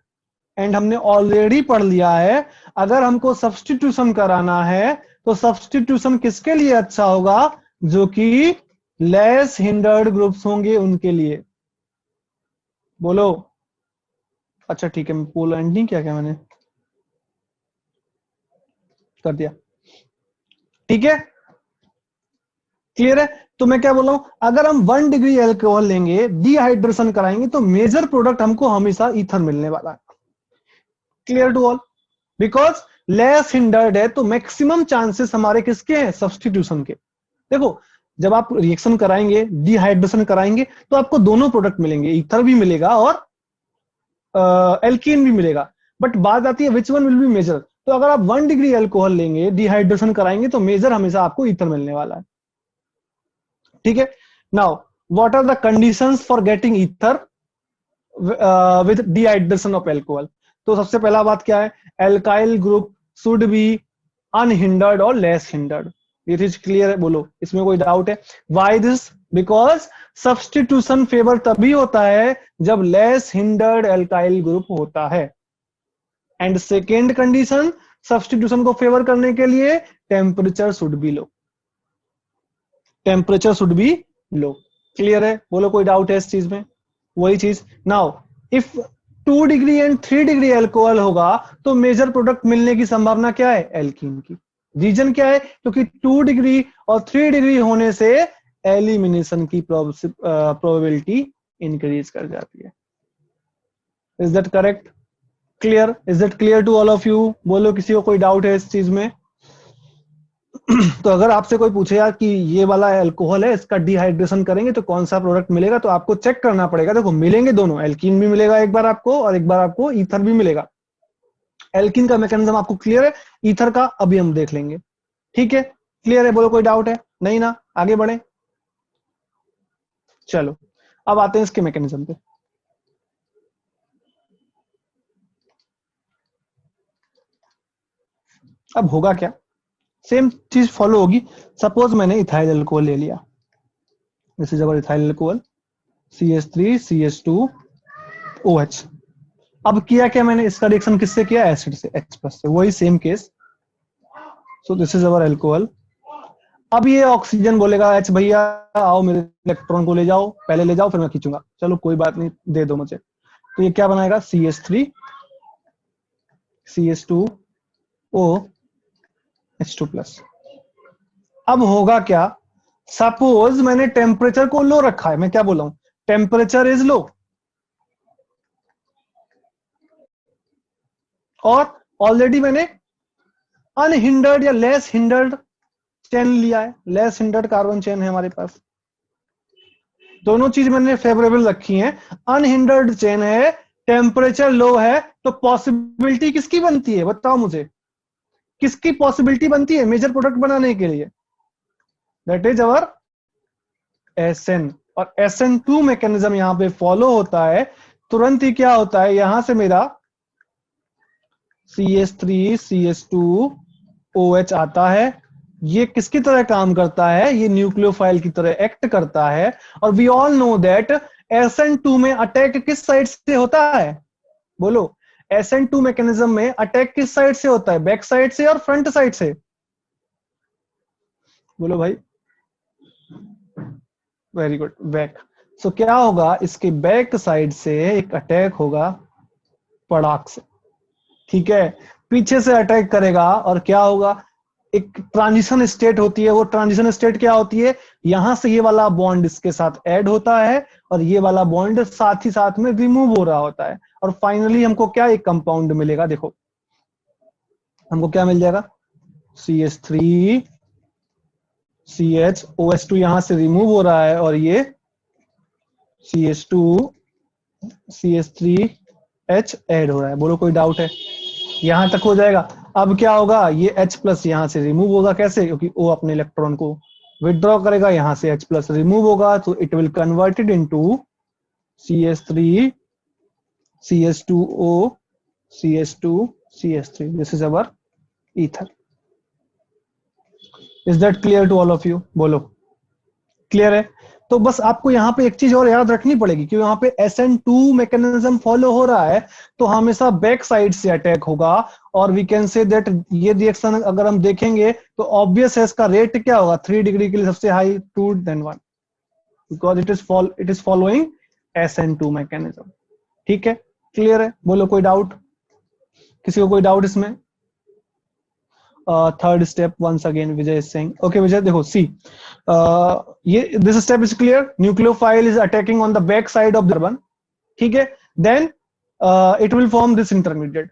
And हमने already पढ़ लिया है, अगर हमको सब्स्टिट्यूशन कराना है तो सब्स्टिट्यूशन किसके लिए अच्छा होगा, जो कि लेस हिंडर्ड ग्रुप्स होंगे उनके लिए। बोलो। अच्छा ठीक है, मैं पोल एंड नहीं किया क्या, मैंने कर दिया। ठीक है, क्लियर है। तो मैं क्या बोल रहा हूं, अगर हम 1 डिग्री अल्कोहल लेंगे, डिहाइड्रेशन कराएंगे, तो मेजर प्रोडक्ट हमको हमेशा ईथर मिलने वाला है। Clear to all, because less hindered है तो मैक्सिमम चांसेस हमारे किसके हैं, सब्स्टिट्यूशन के। देखो, जब आप रिएक्शन कराएंगे, डिहाइड्रेशन कराएंगे, तो आपको दोनों प्रोडक्ट मिलेंगे, ईथर भी मिलेगा और एल्कीन भी मिलेगा। बट बात आती है which one will be major. तो अगर आप 1 डिग्री अल्कोहल लेंगे, डिहाइड्रेशन कराएंगे, तो मेजर हमेशा आपको ईथर मिलने वाला है। ठीक है, now what are the conditions for getting ether with dehydration of alcohol. तो सबसे पहला बात क्या है, alkyl group should be unhindered और लेस हिंडर्ड। ये चीज क्लियर है, बोलो इसमें कोई डाउट है? Why this, because substitution favour तभी होता है जब लेस हिंडर्ड एल्काइल ग्रुप होता है। एंड सेकेंड कंडीशन, सब्स्टिट्यूशन को फेवर करने के लिए temperature should be low, temperature should be low. Clear है, बोलो कोई डाउट है इस चीज में? वही चीज। Now if 2 degree and 3 degree alcohol होगा, तो मेजर प्रोडक्ट मिलने की संभावना क्या है, एल्कीन की। रीजन क्या है, क्योंकि 2 डिग्री और 3 डिग्री होने से एलिमिनेशन की प्रोबेबिलिटी इंक्रीज कर जाती है। Is that correct? Clear? Is that clear to all of you? बोलो किसी को कोई डाउट है इस चीज में? तो अगर आपसे कोई पूछे यार कि ये वाला अल्कोहल है, इसका डिहाइड्रेशन करेंगे तो कौन सा प्रोडक्ट मिलेगा, तो आपको चेक करना पड़ेगा। देखो मिलेंगे दोनों, एल्कीन भी मिलेगा एक बार आपको, और एक बार आपको ईथर भी मिलेगा। एल्कीन का मैकेनिज्म आपको क्लियर है, ईथर का अभी हम देख लेंगे। ठीक है, क्लियर है, बोलो कोई डाउट है? नहीं ना, आगे बढ़े। चलो अब आते हैं इसके मैकेनिज्म पे। अब होगा क्या, सेम चीज फॉलो होगी। सपोज मैंने इथाइल अल्कोहल ले लिया, this is our ethyl alcohol, CH3CH2OH। अब किया क्या मैंने, इसका रिएक्शन किससे किया, एसिड से, H+ से, वही same case. So this is our alcohol. अब ये ऑक्सीजन बोलेगा, एच भैया आओ मेरे इलेक्ट्रॉन को ले जाओ, पहले ले जाओ फिर मैं खींचूंगा। चलो कोई बात नहीं, दे दो मुझे। तो ये क्या बनाएगा, CH3CH2OH2+। अब होगा क्या, सपोज मैंने टेम्परेचर को लो रखा है, मैं क्या बोल रहा हूं, टेम्परेचर इज लो, और ऑलरेडी मैंने अनहिंडर्ड या लेस हिंडर्ड चेन लिया है, लेस हिंडर्ड कार्बन चेन है हमारे पास। दोनों चीज मैंने फेवरेबल रखी है, अनहिंडर्ड चेन है, टेम्परेचर लो है, तो पॉसिबिलिटी किसकी बनती है, बताओ मुझे, किसकी पॉसिबिलिटी बनती है मेजर प्रोडक्ट बनाने के लिए, दैट इज अवर SN। और SN2 मैकेनिज्म यहां पे फॉलो होता है। तुरंत ही क्या होता है, यहां से मेरा CH3CH2OH आता है। ये किसकी तरह काम करता है, ये न्यूक्लियोफाइल की तरह एक्ट करता है। और we all know that SN2 में अटैक किस साइड से होता है, बोलो, SN2 मैकेनिज्म में अटैक किस साइड से होता है, बैक साइड से और फ्रंट साइड से, बोलो भाई। Very good, back. सो क्या होगा, इसके बैक साइड से एक अटैक होगा पड़ाक से। ठीक है, पीछे से अटैक करेगा और क्या होगा, एक ट्रांजिशन स्टेट होती है। वो ट्रांजिशन स्टेट क्या होती है, यहां से ये वाला बॉन्ड इसके साथ ऐड होता है और ये वाला बॉन्ड साथ ही साथ में रिमूव हो रहा होता है, और फाइनली हमको क्या एक कंपाउंड मिलेगा। देखो हमको क्या मिल जाएगा, CH3 CHOS2 यहां से रिमूव हो रहा है और ये CH2 CH3H ऐड हो रहा है। बोलो कोई डाउट है, यहां तक हो जाएगा। अब क्या होगा, ये H प्लस यहां से रिमूव होगा, कैसे, क्योंकि O अपने इलेक्ट्रॉन को विदड्रॉ करेगा, यहां से H प्लस रिमूव होगा, तो it will converted into CH3 CH2O CH2 CH3। This is our ether. Is that clear to all of you? बोलो क्लियर है? तो बस आपको यहाँ पे एक चीज और याद रखनी पड़ेगी कि यहाँ पे SN2 मैकेनिज्म फॉलो हो रहा है, तो हमेशा बैक साइड से अटैक होगा। और वी कैन से दैट ये रिएक्शन अगर हम देखेंगे तो ऑब्वियस है इसका रेट क्या होगा, 3 डिग्री के लिए सबसे high 2 then 1, because it is following SN2 mechanism. ठीक है, क्लियर है? बोलो कोई डाउट, किसी को कोई डाउट इसमें? Third step once again Vijay is saying. Okay Vijay देखो सी, ये this step is clear, nucleophile is attacking on the back side of the carbon. ठीक है, then it will form this intermediate.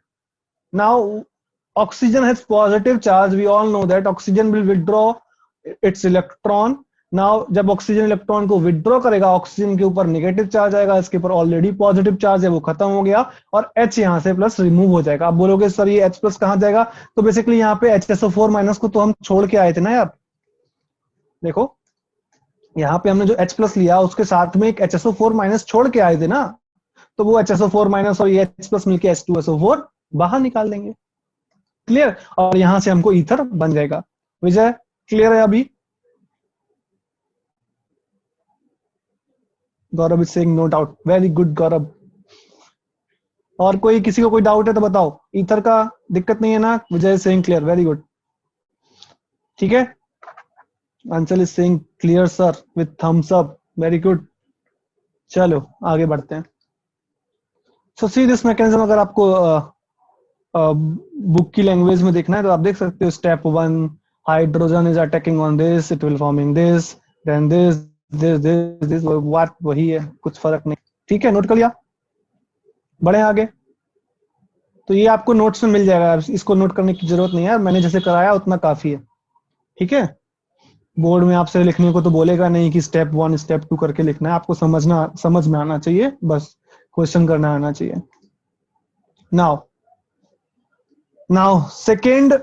Now oxygen has positive charge, we all know that oxygen will withdraw its electron। Now जब oxygen electron को withdraw करेगा, oxygen के ऊपर negative charge आएगा, इसके ऊपर ऑलरेडी पॉजिटिव चार्ज है वो खत्म हो गया, और H यहां से प्लस रिमूव हो जाएगा। आप बोलोगे सर ये H प्लस कहां जाएगा, तो बेसिकली यहाँ पे HSO4 माइनस को तो हम छोड़ के आए थे ना यार। देखो यहाँ पे हमने जो H प्लस लिया उसके साथ में एक HSO4 माइनस छोड़ के आए थे ना, तो वो HSO4 माइनस और ये H प्लस मिलके H2SO4 बाहर निकाल देंगे। क्लियर? और यहां से हमको ईथर बन जाएगा। विजय क्लियर है अभी? Gaurav is saying no doubt, very good Gaurav. और कोई किसी को कोई डाउट है तो बताओ, ईथर का दिक्कत नहीं है ना? Vijay is saying clear, very good. ठीक है, Anchal is saying clear sir with thumbs up, very good. चलो आगे बढ़ते हैं। सो सी दिस मैकेनिज्म, अगर आपको बुक की लैंग्वेज में देखना है तो आप देख सकते हो। Step 1, hydrogen is attacking on this, it will forming this, then this what, वही है, कुछ फर्क नहीं। ठीक है, नोट कर लिया? बढ़े आगे। तो ये आपको नोट्स में मिल जाएगा, इसको नोट करने की जरूरत नहीं है, मैंने जैसे कराया उतना काफी है। ठीक है, बोर्ड में आपसे लिखने को तो बोलेगा नहीं कि स्टेप 1 स्टेप 2 करके लिखना है, आपको समझ में आना चाहिए, बस क्वेश्चन करना आना चाहिए। Now, second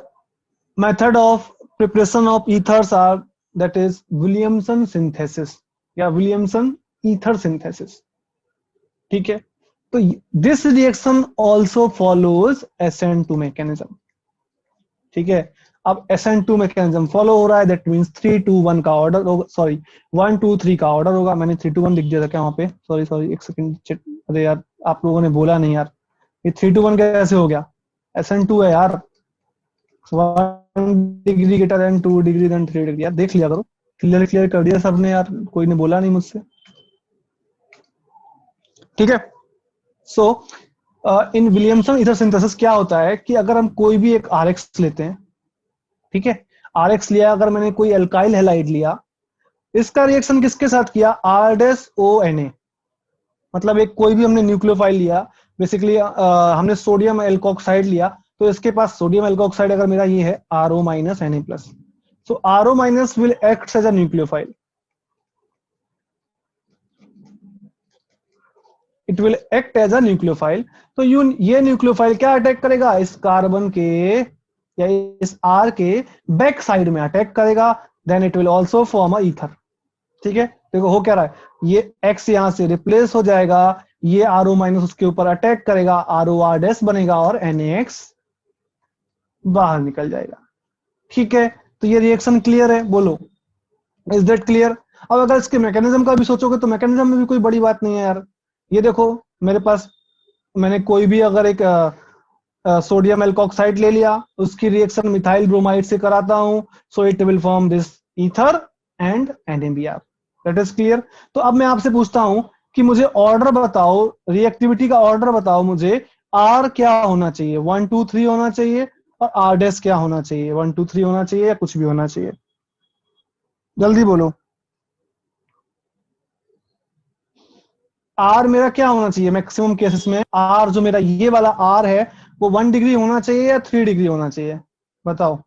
method of preparation of ethers are, that is Williamson synthesis या Williamson ether synthesis। ठीक है, तो this reaction also follows SN2 mechanism। ठीक है, अब SN2 mechanism फॉलो हो रहा है, that means 3-2-1 का ऑर्डर होगा, सॉरी 1-2-3 का ऑर्डर होगा। मैंने 3-2-1 लिख दिया था क्या वहां पे? सॉरी एक सेकंड, अरे यार आप लोगों ने बोला नहीं यार, ये 3-2-1 कैसे हो गया? SN2 है यार, 1 degree greater than 2 degree than 3 degree. यार देख लिया करो, क्लियर कर दिया सबने यार, कोई ने बोला नहीं मुझसे। ठीक है, सो इन विलियमसन ईथर सिंथेसिस क्या होता है कि अगर हम कोई भी एक RX लेते हैं, ठीक है, RX लिया, अगर मैंने कोई एल्काइल हैलाइड लिया, इसका रिएक्शन किसके साथ किया? R-ONA, मतलब एक कोई भी हमने न्यूक्लियोफाइल लिया, बेसिकली हमने सोडियम एल्कोक्साइड लिया, तो इसके पास सोडियम एल्कोक्साइड अगर मेरा ये है RO minus Na+, so RO minus will act as a nucleophile, it will act as a nucleophile. तो ये न्यूक्लियोफाइल क्या अटैक करेगा? इस कार्बन के या इस R के बैक साइड में अटैक करेगा, then it will also form a ether. ठीक है, देखो हो क्या रहा है, ये X यहां से रिप्लेस हो जाएगा, ये RO माइनस उसके ऊपर अटैक करेगा, ROR- बनेगा और NaX बाहर निकल जाएगा। ठीक है, तो ये रिएक्शन क्लियर है? बोलो इज दैट क्लियर? अब अगर इसके मैकेनिज्म का भी सोचोगे तो मैकेनिज्म में भी कोई बड़ी बात नहीं है यार। ये देखो मेरे पास, मैंने कोई भी अगर एक सोडियम एल्कोक्साइड ले लिया, उसकी रिएक्शन मिथाइल ब्रोमाइड से कराता हूं, so it will form this ether and NaBr। That is clear? तो अब मैं आपसे पूछता हूं कि मुझे ऑर्डर बताओ, रिएक्टिविटी का ऑर्डर बताओ मुझे, R क्या होना चाहिए? 1 2 3 होना चाहिए, और R डैश क्या होना चाहिए? 1 2 3 होना चाहिए या कुछ भी होना चाहिए? जल्दी बोलो। R मेरा क्या होना चाहिए मैक्सिमम केसेस में? R जो मेरा ये वाला R है वो 1 डिग्री होना चाहिए या 3 डिग्री होना चाहिए? बताओ।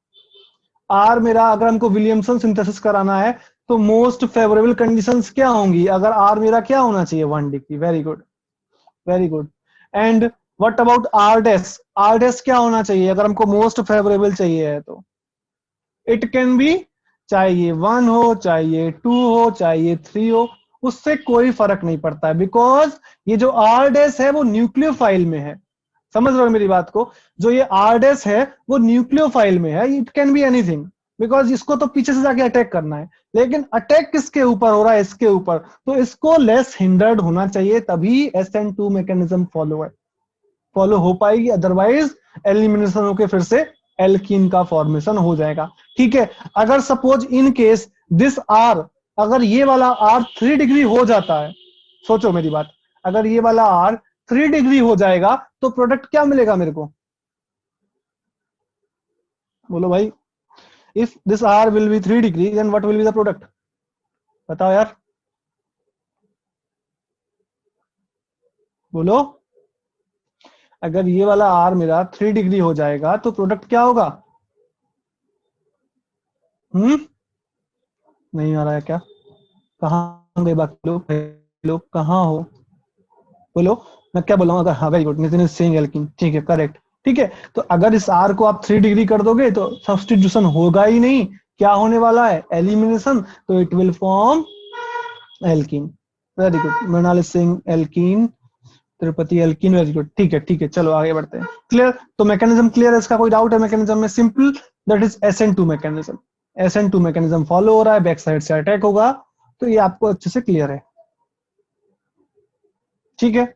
R मेरा अगर हमको विलियमसन सिंथेसिस कराना है तो मोस्ट फेवरेबल कंडीशंस क्या होंगी? अगर R मेरा क्या होना चाहिए? 1 degree. Very good, very good. And what about R dash? R dash क्या होना चाहिए अगर हमको मोस्ट फेवरेबल चाहिए है तो? इट कैन बी, चाहिए 1 हो, चाहिए 2 हो, चाहिए 3 हो, उससे कोई फर्क नहीं पड़ता है, बिकॉज ये जो R डैश है वो न्यूक्लियोफाइल में है। समझ रहे हो मेरी बात को? जो ये R डैश है वो न्यूक्लियोफाइल में है। It can be anything, because इसको तो पीछे से जाके अटैक करना है, लेकिन अटैक किसके ऊपर हो रहा है? इसके ऊपर। तो इसको लेस हिंडर्ड होना चाहिए, तभी SN2 मैकेनिज्म फॉलो हो पाएगी, अदरवाइज एलिमिनेशन होके फिर से एल्कीन का फॉर्मेशन हो जाएगा। ठीक है, अगर suppose in case this R, अगर ये वाला R 3 डिग्री हो जाता है, सोचो मेरी बात, अगर ये वाला R 3 डिग्री हो जाएगा तो प्रोडक्ट क्या मिलेगा मेरे को? बोलो भाई। If this R will be 3 degree then what will be the product? बताओ यार, बोलो। अगर ये वाला R मेरा 3 डिग्री हो जाएगा तो प्रोडक्ट क्या होगा? नहीं आ रहा है क्या? कहाँ गए बाकी लोग? लोग कहाँ हो? बोलो। मैं क्या बोल रहा हूँ? अगर, हाँ very good, Nitin is saying alkene, ठीक है, करेक्ट। ठीक है, तो अगर इस R को आप 3 डिग्री कर दोगे तो सब्स्टिट्यूशन होगा ही नहीं। क्या होने वाला है? एलिमिनेशन। तो it will form alkene. Very good, Mrinal is saying alkene, Tirupati alkene, very good. ठीक है, ठीक है, चलो आगे बढ़ते हैं। क्लियर? तो मैकेनिज्म क्लियर है? इसका कोई डाउट है मैकेनिज्म में? Simple, that is SN2 mechanism. SN2 mechanism follow हो रहा है, बैक साइड से अटैक होगा, तो ये आपको अच्छे से क्लियर है। ठीक है,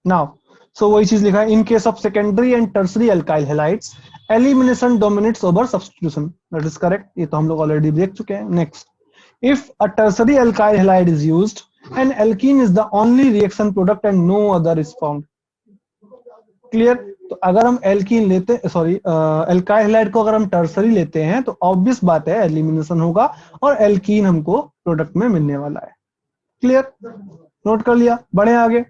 नाउ सो वही चीज लिखा है, in case of secondary and tertiary alkyl halides elimination dominates over substitution. That is correct, ये तो हम लोग ऑलरेडी देख चुके हैं। Next, if a tertiary alkyl halide is used and alkene is the only reaction product and no other is found. Clear? तो अगर हम एल्कीन लेते, सॉरी अल्काइल हैलाइड को अगर हम टर्सरी लेते हैं तो ऑब्वियस बात है एलिमिनेशन होगा और एल्कीन हमको प्रोडक्ट में मिलने वाला है। क्लियर? नोट कर लिया? बढ़े आगे।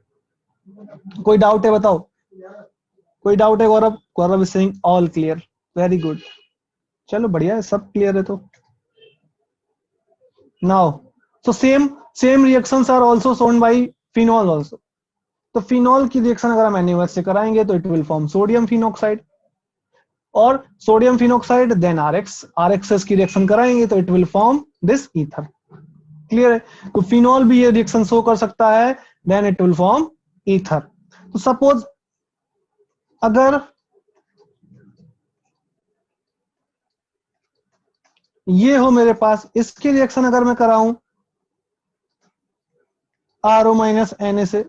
कोई डाउट है बताओ? कोई डाउट है Gaurav? Gaurav is saying all clear, very good. चलो बढ़िया है, सब क्लियर है। तो now so same reactions are also shown by phenol also. तो फिनॉल की रिएक्शन अगर हम NaOH से कराएंगे तो it will form sodium phenoxide, और सोडियम फिनॉक्साइड देन RX की रिएक्शन कराएंगे तो it will form this ether. Clear है? तो फिनॉल भी ये रिएक्शन शो कर सकता है, then it will form ether. तो सपोज अगर ये हो मेरे पास, इसकी रिएक्शन अगर मैं कराऊं RO माइनस Na से,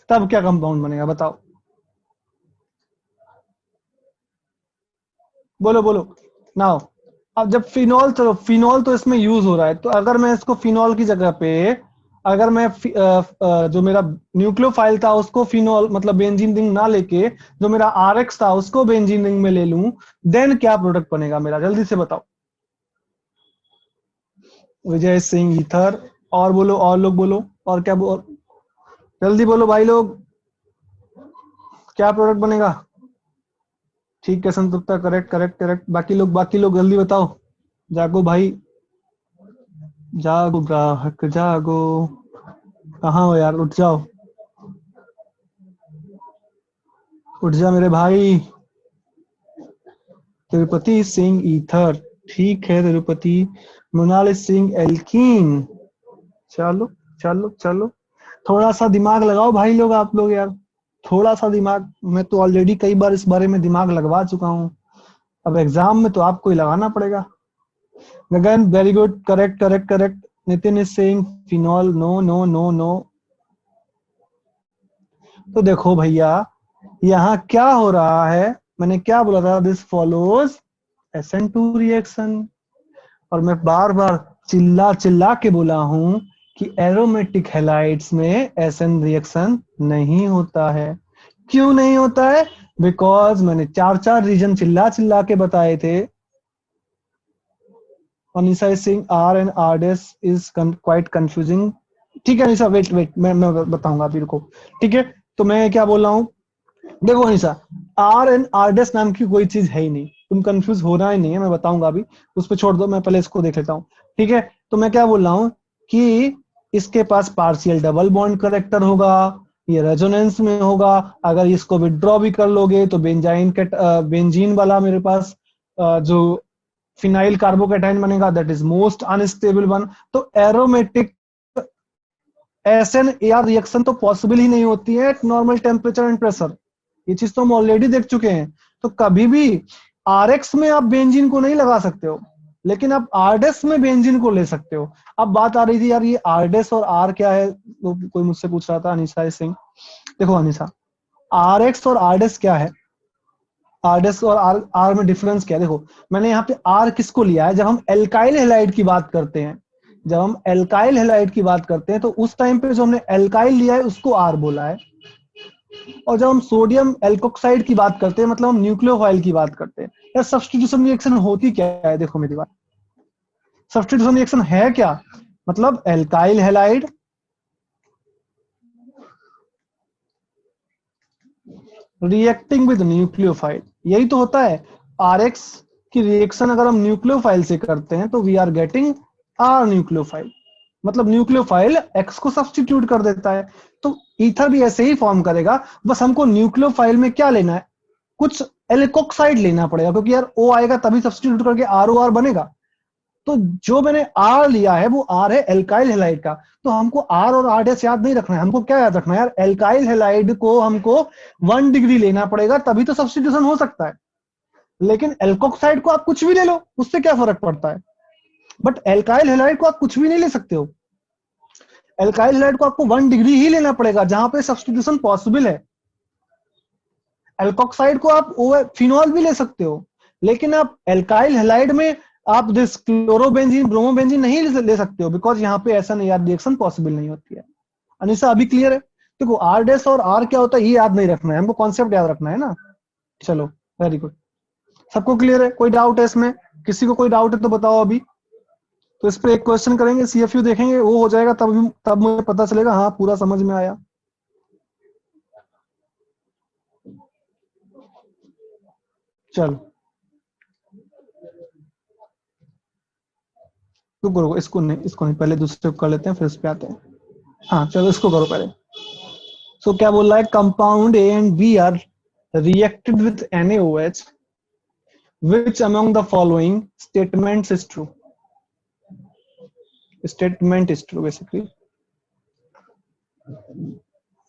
तब क्या कंपाउंड बनेगा बताओ? बोलो बोलो। नाउ अब जब फिनॉल, चलो फिनॉल तो इसमें यूज हो रहा है, तो अगर मैं इसको फिनॉल की जगह पे, अगर मैं जो मेरा न्यूक्लियोफाइल था उसको फिनॉल मतलब बेंजीन रिंग ना लेके जो मेरा RX था उसको बेंजीन रिंग में ले लूं, देन क्या प्रोडक्ट बनेगा मेरा? जल्दी से बताओ। विजय सिंह ईथर। और बोलो, और लोग बोलो, और क्या जल्दी बोलो भाई लोग, क्या प्रोडक्ट बनेगा? ठीक है संतुप्ता, करेक्ट करेक्ट करेक्ट। बाकी लोग जल्दी बताओ। जागो भाई, जागो ग्राहक जागो। कहाँ हो यार? उठ जाओ, उठ जा मेरे भाई। तिरुपति सिंह ईथर, ठीक है तिरुपति। मृणाल सिंह एल्कीन। चलो चलो चलो, थोड़ा सा दिमाग लगाओ भाई लोग, आप लोग यार, थोड़ा सा दिमाग। मैं तो ऑलरेडी कई बार इस बारे में दिमाग लगवा चुका हूँ, अब एग्जाम में तो आपको ही लगाना पड़ेगा। Gagan very good, correct correct correct. Nitin is saying phenol, no no no no. तो देखो भैया, यहाँ क्या हो रहा है? मैंने क्या बोला था? This follows SN2 reaction. और मैं बार बार चिल्ला चिल्ला के बोला हूं कि एरोमेटिक हैलाइड्स में SN रिएक्शन नहीं होता है। क्यों नहीं होता है? बिकॉज मैंने चार चार रीजन चिल्ला चिल्ला के बताए थे। Anisha is saying R and R dash is quite confusing. ठीक है अनिशा, वेट वेट, मैं बताऊंगा अभी, रुको। ठीक है, तो मैं क्या बोल रहा हूँ, देखो Anisha, R and R dash नाम की कोई चीज है ही नहीं, तुम कंफ्यूज होना ही नहीं है, मैं बताऊंगा अभी, उस पर छोड़ दो, मैं पहले इसको देख लेता हूँ। ठीक है, तो मैं क्या बोल रहा हूँ कि इसके पास पार्शियल डबल बॉन्ड करेक्टर होगा, ये रेजोनेंस में होगा। अगर इसको विड्रॉ भी कर लोगे तो बेंजाइन के बेंजीन वाला मेरे पास जो फिनाइल कार्बोकेटाइन बनेगा, that is most unstable one. तो एरोमेटिक एसएन एआर रिएक्शन तो पॉसिबल ही नहीं होती है eight normal temperature and pressure. ये चीज तो हम ऑलरेडी देख चुके हैं। तो कभी भी आरएक्स में आप बेंजीन को नहीं लगा सकते हो, लेकिन आप आरडेस में बेंजीन को ले सकते हो। अब बात आ रही थी यार, ये आरडेस और आर क्या है, तो कोई मुझसे पूछ रहा था, अनिशा सिंह। देखो अनिशा, आर एक्स और आरडेस क्या है, आरडेस और आर आर में डिफरेंस क्या है। देखो मैंने यहाँ पे आर किसको लिया है, जब हम एल्काइल हेलाइड की बात करते हैं, जब हम एल्काइल हेलाइड की बात करते हैं तो उस टाइम पे जो हमने एल्काइल लिया है उसको आर बोला है। और जब हम सोडियम एल्कोक्साइड की बात करते हैं, मतलब हम न्यूक्लियोफाइल की बात करते हैं। यार सब्स्टिट्यूशन रिएक्शन होती क्या है, देखो मेरी बात, सब्स्टिट्यूशन रिएक्शन है क्या, मतलब alkyl halide reacting with nucleophile, यही तो होता है। आरएक्स की रिएक्शन अगर हम न्यूक्लियोफाइल से करते हैं तो we are getting R nucleophile, मतलब न्यूक्लियोफाइल एक्स को सब्स्टिट्यूट कर देता है। तो ईथर भी ऐसे ही फॉर्म करेगा, बस हमको न्यूक्लियोफाइल में क्या लेना है, कुछ एल्कोक्साइड लेना पड़ेगा, क्योंकि यार ओ आएगा तभी सब्स्टिट्यूट करके आर ओ आर बनेगा। तो जो मैंने आर लिया है वो आर है एल्काइल हेलाइड का। तो हमको आर और आर डैश याद नहीं रखना है, हमको क्या याद रखना है यार, एल्काइल हेलाइड को हमको 1 डिग्री लेना पड़ेगा तभी तो सब्स्टिट्यूशन हो सकता है। लेकिन एल्कोक्साइड को आप कुछ भी ले लो, उससे क्या फर्क पड़ता है। बट एल्काइल हेलाइड को आप कुछ भी नहीं ले सकते हो, एल्काइल हेलाइड को आपको 1 डिग्री ही लेना पड़ेगा जहां पे सब्स्टिट्यूशन पॉसिबल है। एल्कोक्साइड को आप फिनॉल भी ले सकते हो, लेकिन आप एल्काइल हेलाइड में आप दिस क्लोरोबेंजीन ब्रोमोबेंजीन नहीं ले सकते हो, बिकॉज यहाँ पे ऐसा नहीं, यार रिएक्शन पॉसिबल नहीं होती है। अनिशा अभी क्लियर है। देखो आर डैश और आर क्या होता है ये याद नहीं रखना है, हमको कॉन्सेप्ट याद रखना है ना। चलो वेरी गुड, सबको क्लियर है, कोई डाउट है इसमें, किसी को कोई डाउट है तो बताओ अभी। तो इस पे एक क्वेश्चन करेंगे, सीएफयू देखेंगे, वो हो जाएगा तब मुझे पता चलेगा हाँ पूरा समझ में आया। चलो रुको रुको, इसको नहीं, पहले दूसरे को कर लेते हैं फिर इस पे आते हैं। हाँ चलो इसको करो पहले। सो क्या बोल रहा है, compound A and B are reacted with NaOH, which among the following statements is true? Statement is true basically.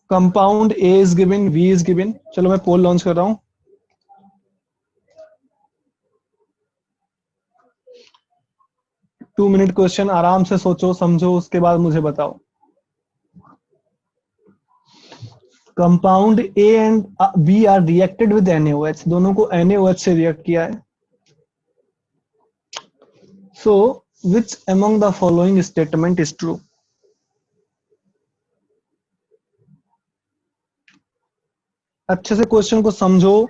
Compound A is given, B is given. चलो मैं पोल लॉन्च कर रहा हूं। 2 मिनट क्वेश्चन, आराम से सोचो समझो, उसके बाद मुझे बताओ। Compound A and B are reacted with NaOH, दोनों को NaOH से रिएक्ट किया है। So which among the following statement is true? अच्छे से क्वेश्चन को समझो,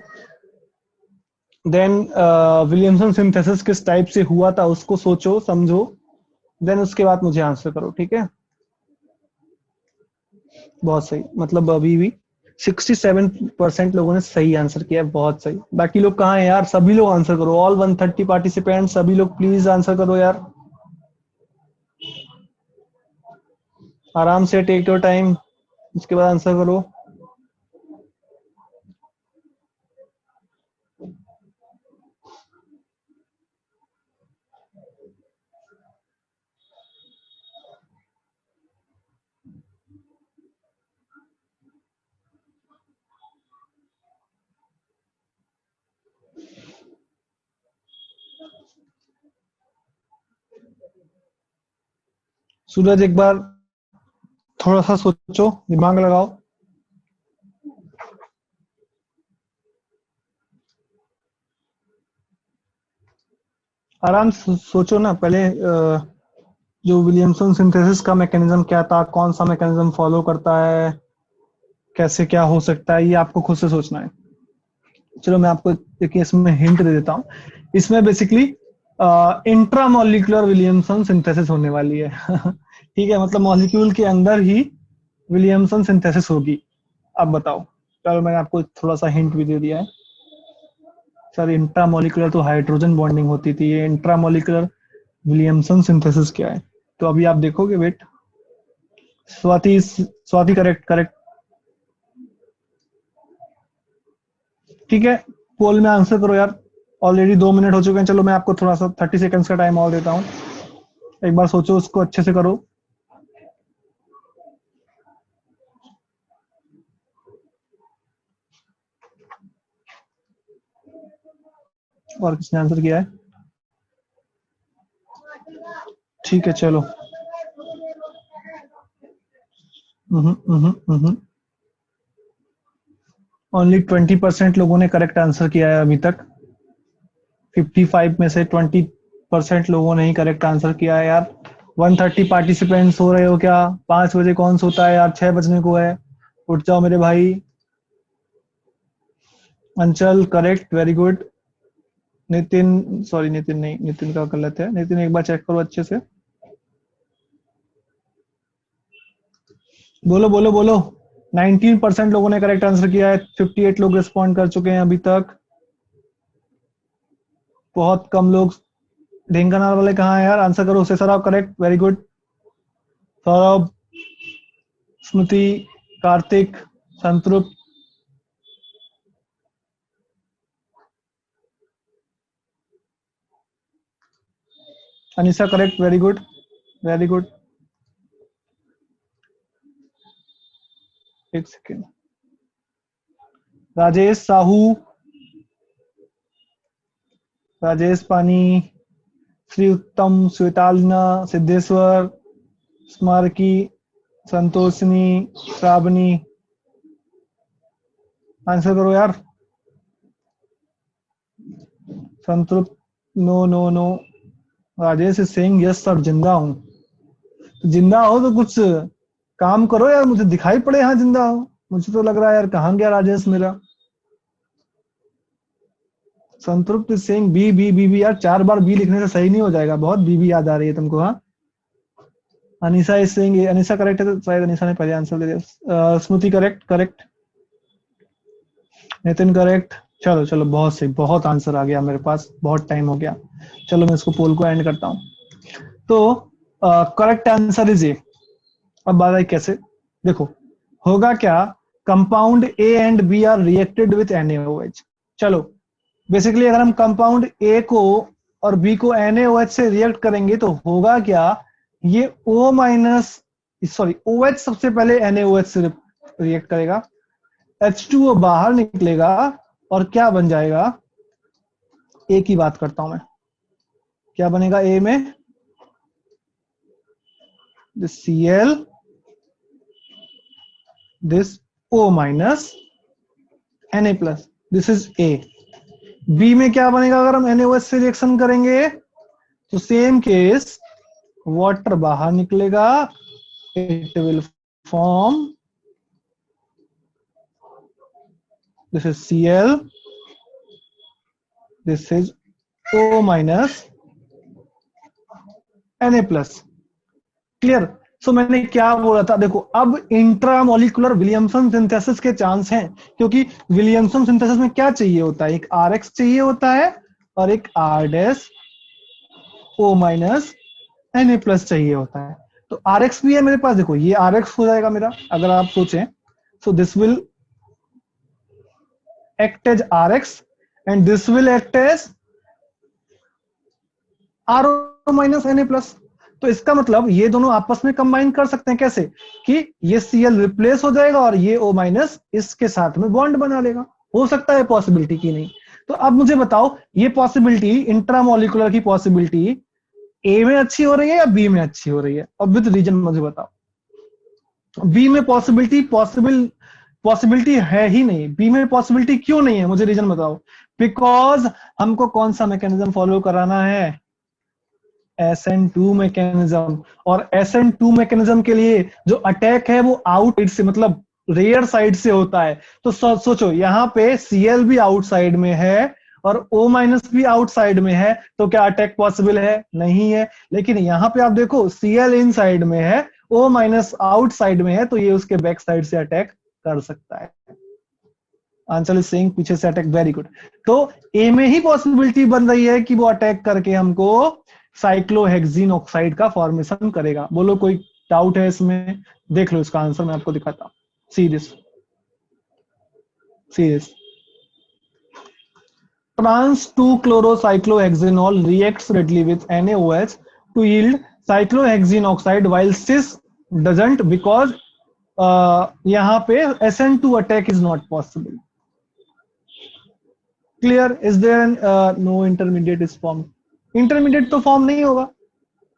देन विलियमसन सिंथेसिस किस टाइप से हुआ था उसको सोचो समझो, देन उसके बाद मुझे आंसर करो, ठीक है। बहुत सही, मतलब अभी भी 67% लोगों ने सही आंसर किया है, बहुत सही। बाकी लोग कहाँ हैं यार, सभी लोग आंसर करो, ऑल 130 पार्टिसिपेंट, सभी लोग प्लीज आंसर करो यार, आराम से, टेक योर टाइम, उसके बाद आंसर करो। सूरज एक बार थोड़ा सा सोचो, दिमाग लगाओ। आराम से सोचो ना पहले, जो विलियमसन सिंथेसिस का मैकेनिज्म क्या था, कौन सा मैकेनिज्म फॉलो करता है, कैसे क्या हो सकता है, ये आपको खुद से सोचना है। चलो मैं आपको एक इसमें हिंट दे देता हूँ। इसमें बेसिकली इंट्रामोलिकुलर विलियमसन सिंथेसिस होने वाली है। ठीक है, मतलब मॉलिक्यूल के अंदर ही विलियमसन सिंथेसिस होगी। अब बताओ। चलो मैंने आपको थोड़ा सा हिंट भी दे दिया है। सर इंट्रामोलिकुलर तो हाइड्रोजन बॉन्डिंग होती थी, ये इंट्रामोलिकुलर विलियमसन सिंथेसिस क्या है? तो अभी आप देखोगे, wait. Swati, Swati correct correct. ठीक है, पोल में आंसर करो यार। ऑलरेडी 2 मिनट हो चुके हैं। चलो मैं आपको थोड़ा सा 30 सेकंड्स का टाइम और देता हूँ। एक बार सोचो, उसको अच्छे से करो। और किसने आंसर किया है? ठीक है चलो। ओनली 20% लोगों ने करेक्ट आंसर किया है अभी तक। 55 में से 20% लोगों ने ही करेक्ट आंसर किया है यार। 130 पार्टिसिपेंट्स हो रहे हो क्या? 5 बजे कौन सोता है यार? 6 बजने को है। उठ जाओ मेरे भाई। अंचल correct, very good. Nitin, sorry Nitin नहीं, नितिन का गलत है। नितिन एक बार चेक करो अच्छे से। बोलो बोलो बोलो। 19% लोगों ने करेक्ट आंसर किया है। 58 लोग रिस्पॉन्ड कर चुके हैं अभी तक। बहुत कम लोग। ढेंकानाल वाले कहाँ हैं यार? आंसर करो उसे। सर आप correct, very good. Saurabh, Smriti, Kartik, Santript. Anisha correct, very good very good. एक सेकेंड। राजेश साहू, राजेश पानी, श्री उत्तम, श्वेतालिना, सिद्धेश्वर, स्मारकी, संतोषिनी, श्रावणी। आंसर करो यार। Santript, no no no. Rajesh Singh, yes sir, जिंदा हूँ। जिंदा हो तो कुछ काम करो यार, मुझे दिखाई पड़े यहाँ जिंदा हो। मुझे तो लग रहा है यार, कहाँ गया राजेश मेरा? Santript Singh, B B B B यार, 4 बार बी लिखने से सही नहीं हो जाएगा। बहुत बी बी याद आ रही है तुमको, हाँ? अनिशा सिंह, अनिशा करेक्ट है तो शायद अनिशा ने पहले आंसर दे दिया। स्मृति करेक्ट करेक्ट। नितिन करेक्ट। चलो चलो, बहुत सही, बहुत आंसर आ गया मेरे पास, बहुत टाइम हो गया। चलो मैं इसको पोल को एंड करता हूँ। तो करेक्ट आंसर इज ए। अब बात है कैसे। देखो, होगा क्या? Compound A and B are reacted with NaOH। चलो, बेसिकली अगर हम कंपाउंड ए को और बी को NaOH से रिएक्ट करेंगे तो होगा क्या? ये O माइनस, सॉरी, OH सबसे पहले NaOH से रिएक्ट करेगा। H2O बाहर निकलेगा और क्या बन जाएगा? ए की बात करता हूं मैं। क्या बनेगा ए में? This Cl, this O minus, Na plus, this is A. B में क्या बनेगा अगर हम NaOH से रिएक्शन करेंगे? तो सेम केस, वाटर बाहर निकलेगा, it will form, this is Cl, this is O minus, Na plus. Clear? So मैंने क्या बोला था? देखो, अब इंट्रामोलिकुलर विलियमसन सिंथेसिस के चांस हैं, क्योंकि विलियमसन सिंथेसिस में क्या चाहिए होता है? एक RX चाहिए होता है और एक R dash O minus Na plus चाहिए होता है। तो RX भी है मेरे पास। देखो, ये RX हो जाएगा मेरा अगर आप सोचें। So this will act as RX and this will act as RO minus Na plus. तो इसका मतलब ये दोनों आपस में कंबाइन कर सकते हैं। कैसे? कि ये Cl रिप्लेस हो जाएगा और ये O माइनस इसके साथ में बॉन्ड बना लेगा। हो सकता है पॉसिबिलिटी की नहीं? तो अब मुझे बताओ, ये पॉसिबिलिटी, इंट्रामोलिकुलर की पॉसिबिलिटी ए में अच्छी हो रही है या बी में अच्छी हो रही है? और विद रीजन मुझे बताओ। बी में पॉसिबिलिटी है ही नहीं। बी में पॉसिबिलिटी क्यों नहीं है? मुझे रीजन बताओ। बिकॉज हमको कौन सा मैकेनिज्म फॉलो कराना है? SN2 mechanism. और SN2 मैकेनिज्म के लिए जो अटैक है वो आउट से, मतलब रेयर साइड से होता है। तो सोचो यहाँ पे Cl भी आउटसाइड में है और O माइनस भी आउटसाइड में है, तो क्या अटैक पॉसिबल है? नहीं है। लेकिन यहाँ पे आप देखो Cl इन साइड में है, O माइनस आउटसाइड में है, तो ये उसके बैक साइड से अटैक कर सकता है। आंसर इज सेइंग पीछे से अटैक, वेरी गुड। तो ए में ही पॉसिबिलिटी बन रही है कि वो अटैक करके हमको साइक्लोहेक्सिन ऑक्साइड का फॉर्मेशन करेगा। बोलो कोई डाउट है इसमें? देख लो इसका आंसर मैं आपको दिखाता हूं। See this, see this. Trans 2-chlorocyclohexanol reacts readily with NaOH to yield cyclohexene oxide while cis doesn't because यहाँ पे SN2 attack is not possible. Clear? Is there no intermediate is formed? Intermediate तो form नहीं होगा,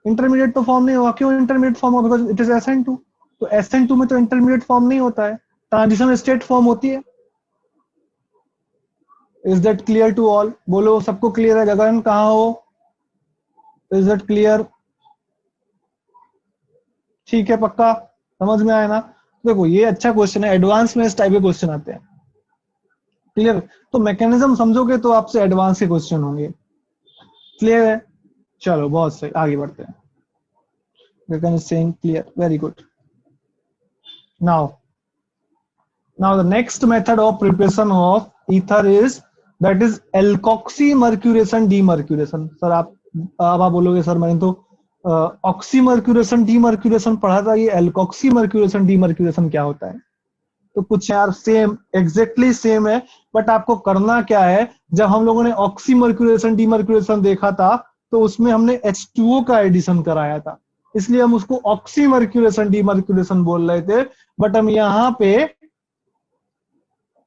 intermediate तो form नहीं होगा। क्यों intermediate form होगा? Because it is SN2। तो SN2 में तो इंटरमीडिएट फॉर्म नहीं होता है, ट्रांजिशन स्टेट फॉर्म होती है। Is that clear to all? बोलो सबको क्लियर है? गगन कहाँ हो? Is that clear? ठीक है, पक्का समझ में आया ना? देखो ये अच्छा क्वेश्चन है, एडवांस में इस टाइप के क्वेश्चन आते हैं। क्लियर? तो मैकेनिज्म समझोगे तो आपसे एडवांस के क्वेश्चन होंगे। क्लियर है? चलो बहुत सही, आगे बढ़ते हैं। Gagan is saying clear, very good. Now the next method of preparation of ether is that is alkoxymercuration demercuration। Sir आप अब आप बोलोगे सर मैंने तो ऑक्सीमर्क्यूरेशन डीमर्क्यूरेशन पढ़ा था, ये एल्कोक्सीमर्क्यूरेशन डीमर्क्यूरेशन क्या होता है? तो कुछ यार सेम, एग्जैक्टली सेम है, बट आपको करना क्या है, जब हम लोगों ने ऑक्सीमर्क्यूरेशन डीमर्क्यूरेशन देखा था तो उसमें हमने H2O का एडिशन कराया था, इसलिए हम उसको ऑक्सीमर्क्यूरेशन डीमर्क्यूरेशन बोल रहे थे। बट हम यहाँ पे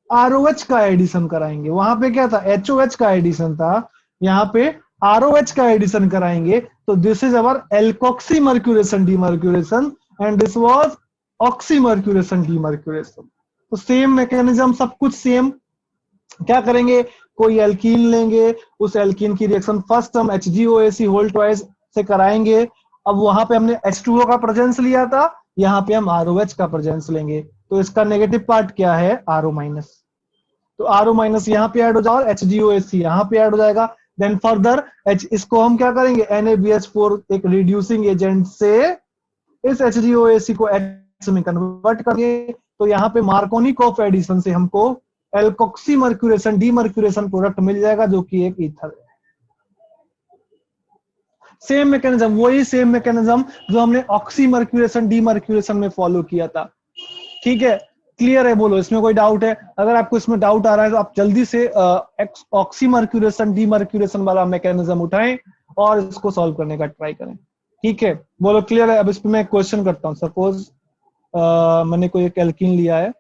ROH का एडिशन कराएंगे। वहां पे क्या था? HOH का एडिशन था, यहाँ पे ROH का एडिशन कराएंगे। तो this is our alkoxymercuration demercuration and this was oxymercuration demercuration. तो सेम मैकेनिज्म, सब कुछ सेम। क्या करेंगे? कोई एल्कीन लेंगे, उस एल्कीन की रिएक्शन फर्स्ट हम HgOAC होल ट्वाइस से कराएंगे। अब वहां पे हमने H2O का प्रेजेंस लिया था, यहाँ पे हम ROH का प्रेजेंस लेंगे। तो इसका नेगेटिव पार्ट क्या है? RO minus. तो RO माइनस यहाँ पे ऐड हो जाएगा, HgOAC यहाँ पे ऐड हो जाएगा। देन फर्दर इसको हम क्या करेंगे? NaBH4 एक रिड्यूसिंग एजेंट से इस HgOAC को H में कन्वर्ट करेंगे। तो यहाँ पे मार्कोनिकॉफ एडिशन से हमको एल्कोक्सीमर्क्यूरेशन डीमर्क्यूरेशन प्रोडक्ट मिल जाएगा, जो कि एक ईथर है। सेम मैकेनिज्म, वही सेम मैकेनिज्म जो हमने ऑक्सीमर्क्यूरेशन डीमर्क्यूरेशन में फॉलो किया था। ठीक है, क्लियर है? बोलो इसमें कोई डाउट है? अगर आपको इसमें डाउट आ रहा है तो आप जल्दी से ऑक्सीमर्क्यूरेशन डीमर्क्यूरेशन वाला मैकेनिज्म उठाएं और इसको सॉल्व करने का ट्राई करें। ठीक है, बोलो क्लियर है? अब इस पे मैं क्वेश्चन करता हूं। सपोज मैंने कोई एक एल्कीन लिया है,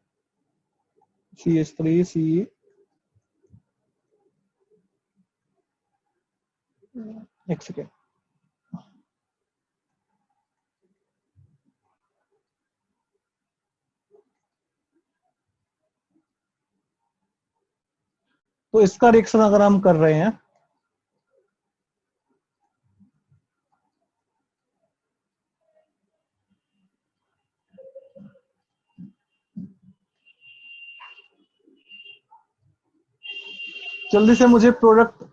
CH3 एक सेकेंड। तो इसका रिएक्शन अगर हम कर रहे हैं, जल्दी से मुझे प्रोडक्ट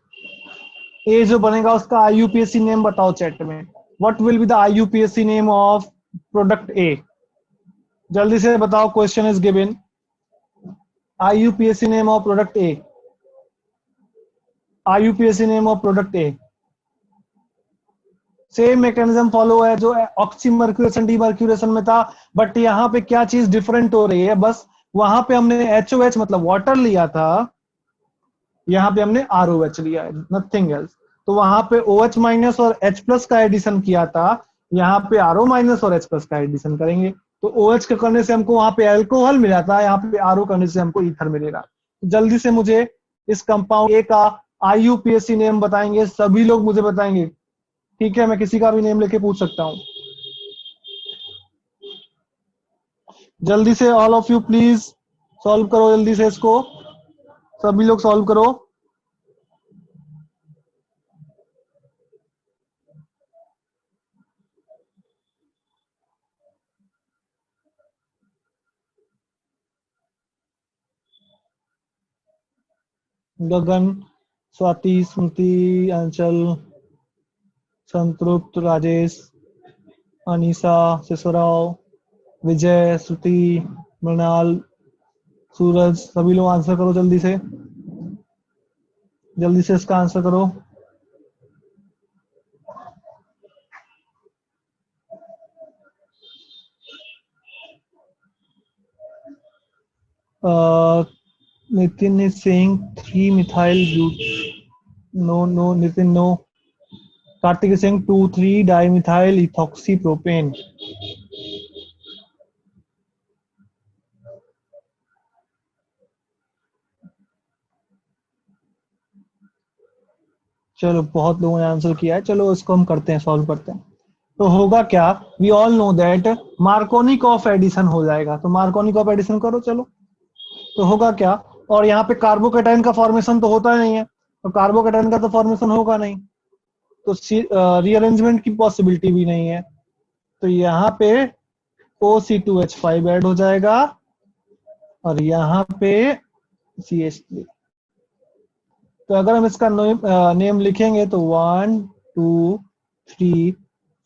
ए जो बनेगा उसका IUPAC नेम बताओ चैट में। What will be the IUPAC name of product ए? जल्दी से बताओ, question is given. IUPAC name of product A, IUPAC name of product A. Same mechanism follow है जो ऑक्सीमर्क्यूरेशन डीमर्क्यूरेशन में था, बट यहाँ पे क्या चीज डिफरेंट हो रही है? बस वहां पे हमने HOH मतलब वाटर लिया था, यहाँ पे हमने ROH लिया है, नथिंग एल्स। तो वहां पे OH माइनस और H प्लस का एडिशन किया था, यहाँ पे RO माइनस और H प्लस का एडिशन करेंगे। तो OH के करने से हमको वहां पे अल्कोहल मिला था, यहाँ पे RO करने से हमको ईथर मिलेगा। जल्दी से मुझे इस कंपाउंड ए का IUPAC नेम बताएंगे, सभी लोग मुझे बताएंगे। ठीक है, मैं किसी का भी नेम लेके पूछ सकता हूँ। जल्दी से all of you please solve करो, जल्दी से इसको सभी लोग सॉल्व करो। गगन, स्वाति, स्मृति, अंचल, संतृप्त, राजेश, अनीसा, सिसराव, विजय, श्रुति, मृणाल, सूरज। सभी लोग आंसर करो जल्दी से, जल्दी से इसका आंसर करो। Nitin is saying 3 methyl no Nitin no. Kartik is saying 2,3 dimethyl ethoxypropane. चलो बहुत लोगों ने आंसर किया है, चलो इसको हम करते हैं, सॉल्व करते हैं। तो होगा क्या, we all know that Markovnikov of addition हो जाएगा, तो मार्कोनिक ऑफ एडिशन करो चलो। तो होगा क्या, और यहाँ पे कार्बोकेटाइन का फॉर्मेशन तो होता नहीं है, तो कार्बोकेटाइन का तो फॉर्मेशन होगा नहीं, तो रीअरेंजमेंट की पॉसिबिलिटी भी नहीं है, तो यहाँ पे OC2H5 ऐड हो जाएगा और यहाँ पे CH3। तो अगर हम इसका नेम लिखेंगे तो 1 2 3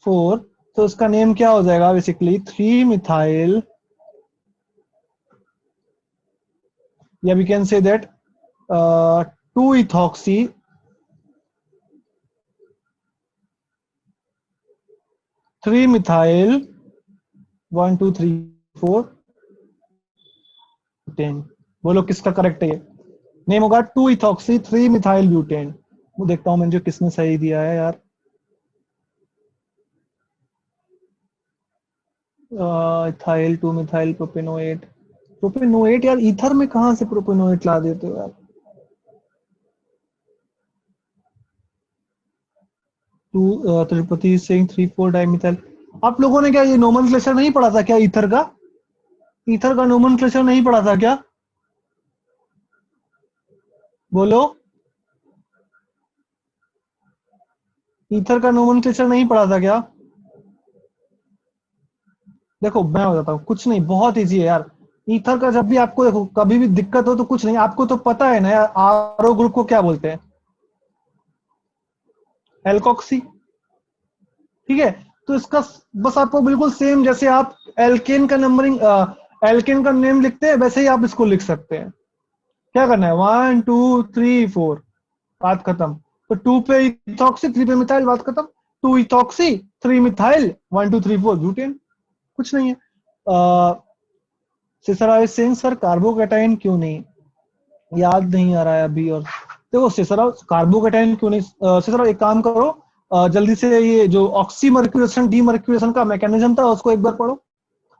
4, तो इसका नेम क्या हो जाएगा बेसिकली 3 मिथाइल, या we can say that 2 ethoxy 3 methyl 1 2 3 4 10। बोलो किसका करेक्ट है, ये नेम होगा 2 ethoxy 3 मिथाइल ब्यूटेन। वो देखता हूं मैंने किसने सही दिया है यार। इथाइल 2 मिथाइल प्रोपेनोएट, प्रोपेनोएट यार ईथर में कहां से प्रोपेनोएट ला देते हो यार। तिरुपति सिंह 3 4 डाइमिथाइल। आप लोगों ने क्या ये नोमेनक्लेचर नहीं पढ़ा था क्या, ईथर का? ईथर का नोमेनक्लेचर नहीं पढ़ा था क्या? बोलो, ईथर का नोमेनक्लेचर नहीं पढ़ा था क्या? देखो मैं बताता हूँ, कुछ नहीं, बहुत इजी है यार। ईथर का जब भी आपको देखो कभी भी दिक्कत हो तो कुछ नहीं, आपको तो पता है ना यार, आरओ ग्रुप को क्या बोलते हैं, एल्कोक्सी, ठीक है। तो इसका बस आपको बिल्कुल सेम जैसे आप एल्केन का नंबरिंग, एल्केन का नेम लिखते हैं वैसे ही आप इसको लिख सकते हैं। क्या करना है, 1 2 3 4, बात खत्म। तो 2 पे इथॉक्सी 3 पे मिथाइल, बात खत्म। 2 इथॉक्सी 3 मिथाइल 1 2 3 4 ब्यूटेन, कुछ नहीं है। सिसरा सिंह सर कार्बोकेटाइन क्यों नहीं, याद नहीं आ रहा है अभी। और देखो सिसरा कार्बोकेटाइन क्यों नहीं, सिसरा एक काम करो, जल्दी से ये जो ऑक्सीमर्क्यूरेशन डीमर्क्यूरेशन का मैकेनिज्म था उसको एक बार पढ़ो,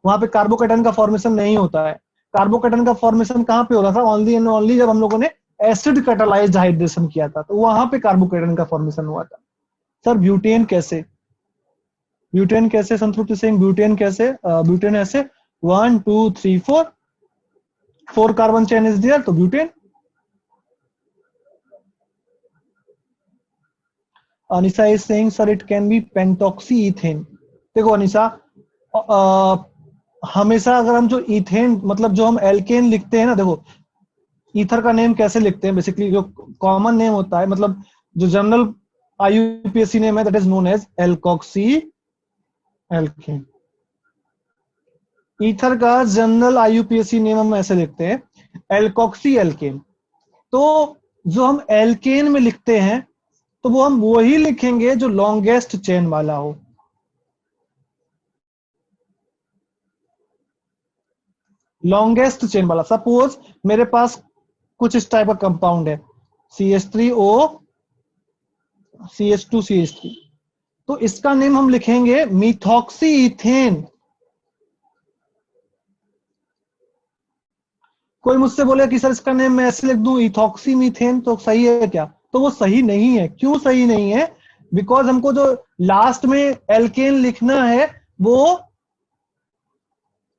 वहां पे कार्बोकेटाइन का फॉर्मेशन नहीं होता है। कार्बोकेटाइन का फॉर्मेशन कहाँ पे हो रहा था, ओनली एंड ओनली जब हम लोगों ने एसिड कैटालाइज्ड हाइड्रेशन किया था, तो वहां पे कार्बोकेटाइन का फॉर्मेशन हुआ था। सर ब्यूटेन कैसे, ब्यूटेन कैसे, संतृप्त सिंह ब्यूटेन कैसे, ब्यूटेन ऐसे 1 2 3 4 कार्बन चेन इज देयर, तो butane. Anisha is saying sir it can be pentoxy ethane. देखो अनिशा, हमेशा अगर हम जो इथेन मतलब जो हम एल्केन लिखते हैं ना, देखो ईथर का नेम कैसे लिखते हैं, बेसिकली जो कॉमन नेम होता है, मतलब जो जनरल आईयूपीएसी नेम है, that is known as alkoxy alkane. Ether का जनरल आईयूपीएसी नेम हम ऐसे लिखते हैं, एल्कोक्सी एल्केन। तो जो हम एल्केन में लिखते हैं तो वो हम वही लिखेंगे जो लॉन्गेस्ट चेन वाला हो। लॉन्गेस्ट चेन वाला, सपोज मेरे पास कुछ इस टाइप का कंपाउंड है, CH3O CH2 CH3, तो इसका नेम हम लिखेंगे मिथॉक्सी इथेन। कोई मुझसे बोले कि सर इसका नेम मैं ऐसे लिख दूं इथॉक्सी मीथेन, तो सही है क्या? तो वो सही नहीं है। क्यों सही नहीं है? बिकॉज हमको जो लास्ट में एल्केन लिखना है वो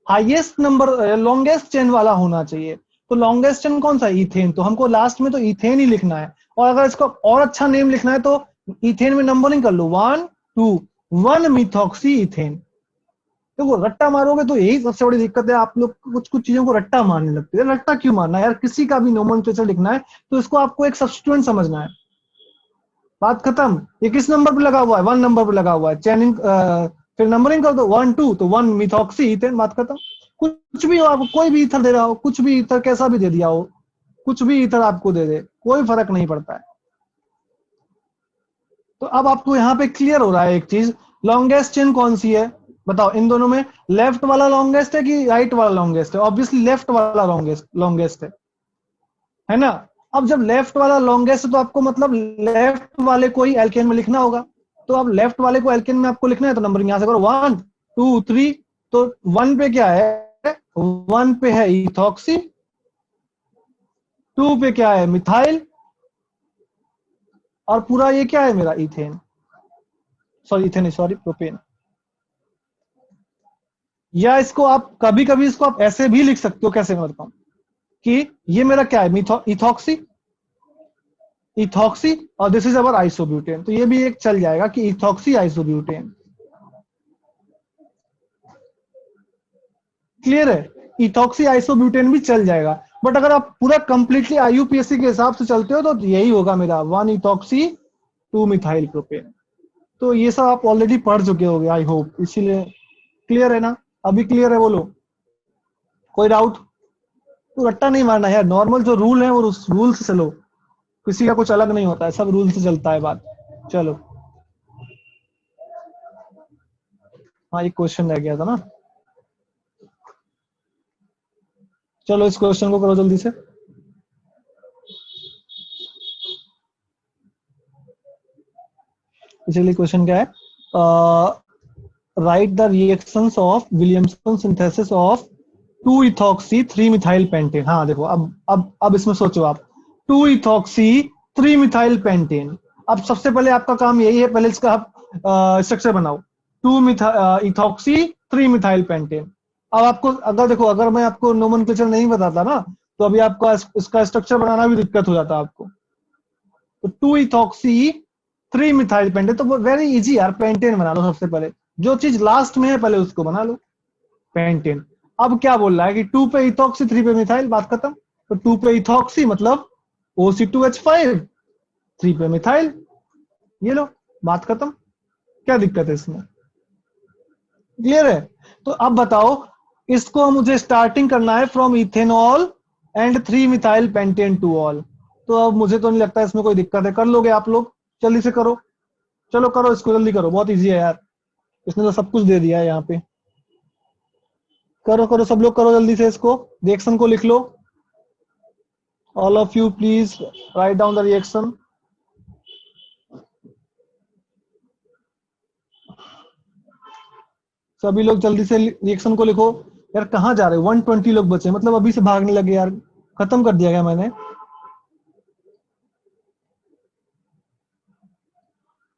हाईएस्ट नंबर लॉन्गेस्ट चेन वाला होना चाहिए। तो लॉन्गेस्ट चेन कौन सा, इथेन, तो हमको लास्ट में तो इथेन ही लिखना है। और अगर इसको और अच्छा नेम लिखना है तो इथेन में नंबरिंग कर लो, 1 2 1 मिथॉक्सी इथेन। देखो रट्टा मारोगे तो यही सबसे बड़ी दिक्कत है, आप लोग कुछ कुछ चीजों को रट्टा मारने लगते हैं। रट्टा क्यों मारना है यार, किसी का भी नोमेनक्लेचर लिखना है तो इसको आपको एक सब्स्टिट्यूएंट समझना है, बात खत्म। ये किस नंबर पे लगा हुआ है, 1 नंबर पे लगा हुआ है, चैनिंग फिर नंबरिंग कर दो 1 2, तो 1 मिथॉक्सी इथेन, बात खत्म। कुछ भी हो, आपको कोई भी ईथर दे रहा हो, कुछ भी ईथर कैसा भी दे दिया हो, कुछ भी ईथर आपको दे दे, कोई फर्क नहीं पड़ता है। तो अब आपको यहाँ पे क्लियर हो रहा है एक चीज, लॉन्गेस्ट चेन कौन सी है बताओ इन दोनों में, लेफ्ट वाला लॉन्गेस्ट है कि राइट वाला लॉन्गेस्ट है? ऑब्वियसली लेफ्ट वाला लॉन्गेस्ट है ना। अब जब लेफ्ट वाला लॉन्गेस्ट है तो आपको मतलब लेफ्ट वाले को ही एल्केन में लिखना होगा। तो अब लेफ्ट वाले को एल्केन में आपको लिखना है तो नंबरिंग यहां से करो 1 2 3। तो 1 पे क्या है, 1 पे है इथॉक्सी, 2 पे क्या है मिथाइल, और पूरा ये क्या है मेरा ethane, sorry ethane sorry propane. या इसको आप कभी कभी इसको आप ऐसे भी लिख सकते हो, कैसे मैं बताऊं, कि ये मेरा क्या है इथॉक्सी, इथॉक्सी और दिस इज अवर आइसोब्यूटेन। तो ये भी एक चल जाएगा कि इथॉक्सी आइसोब्यूटेन, क्लियर है, इथॉक्सी आइसोब्यूटेन भी चल जाएगा। बट अगर आप पूरा कंप्लीटली आईयूपीएससी के हिसाब से चलते हो तो यही होगा मेरा 1 इथॉक्सी 2 मिथाइल प्रोपेन। तो ये सब आप ऑलरेडी पढ़ चुके होगे आई होप, इसीलिए क्लियर है ना, अभी क्लियर है बोलो, कोई डाउट? तो रट्टा नहीं मारना यार, नॉर्मल जो रूल है वो उस रूल से चलो, किसी का कुछ अलग नहीं होता है, सब रूल से चलता है बात। चलो हाँ एक क्वेश्चन रह गया था ना, चलो इस क्वेश्चन को करो जल्दी से। इसलिए क्वेश्चन क्या है, right the reactions of Williamson synthesis of 2 ethoxy 3 methyl pentane. हाँ देखो अब इसमें सोचो आप, 2 इथॉक्सी 3 मिथाइल पेंटेन। अब सबसे पहले आपका काम यही है, पहले इसका आप स्ट्रक्चर बनाओ, 2 इथॉक्सी 3 मिथाइल पेंटेन। अब आपको अगर देखो, अगर मैं आपको नोमेनक्लेचर नहीं बताता ना तो अभी आपका इसका स्ट्रक्चर बनाना भी दिक्कत हो जाता आपको। तो 2 इथॉक्सी 3 मिथाइल पेंटेन, तो वो वेरी इजी यार, पेंटेन बना लो सबसे पहले, जो चीज लास्ट में है पहले उसको बना लो, पेंटेन। अब क्या बोल रहा है कि 2 पे इथॉक्सी 3 पे मिथाइल, बात खत्म। तो 2 पे इथॉक्सी मतलब OC2H5, 3 पे मिथाइल, ये लो बात खत्म, क्या दिक्कत है इसमें, क्लियर है? तो अब बताओ, इसको मुझे स्टार्टिंग करना है from ethanol and 3 methyl pentane two all. तो अब मुझे तो नहीं लगता इसमें कोई दिक्कत है, कर लोगे आप लोग, जल्दी से करो, चलो करो इसको जल्दी करो, बहुत इजी है यार, इसने तो सब कुछ दे दिया है यहाँ पे। करो करो सब लोग करो जल्दी से इसको, रिएक्शन को लिख लो, all of you please write down the reaction. सभी लोग जल्दी से रिएक्शन को लिखो। यार कहाँ जा रहे हो, 120 लोग बचे, मतलब अभी से भागने लगे यार, खत्म कर दिया गया मैंने।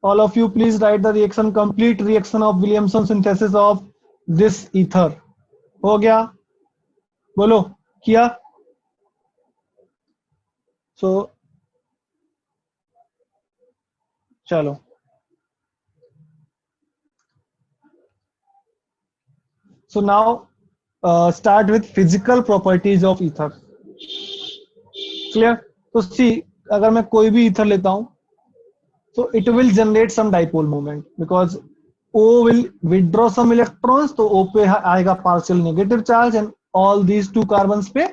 All of you please write the reaction, complete reaction of Williamson synthesis of this ether। हो गया, बोलो किया? सो चलो so now start with physical properties of ether, clear? तो सी, अगर मैं कोई भी ether लेता हूं so it will generate some dipole moment because O will withdraw some electrons, तो O पे आएगा partial negative charge and all these 2 carbons पे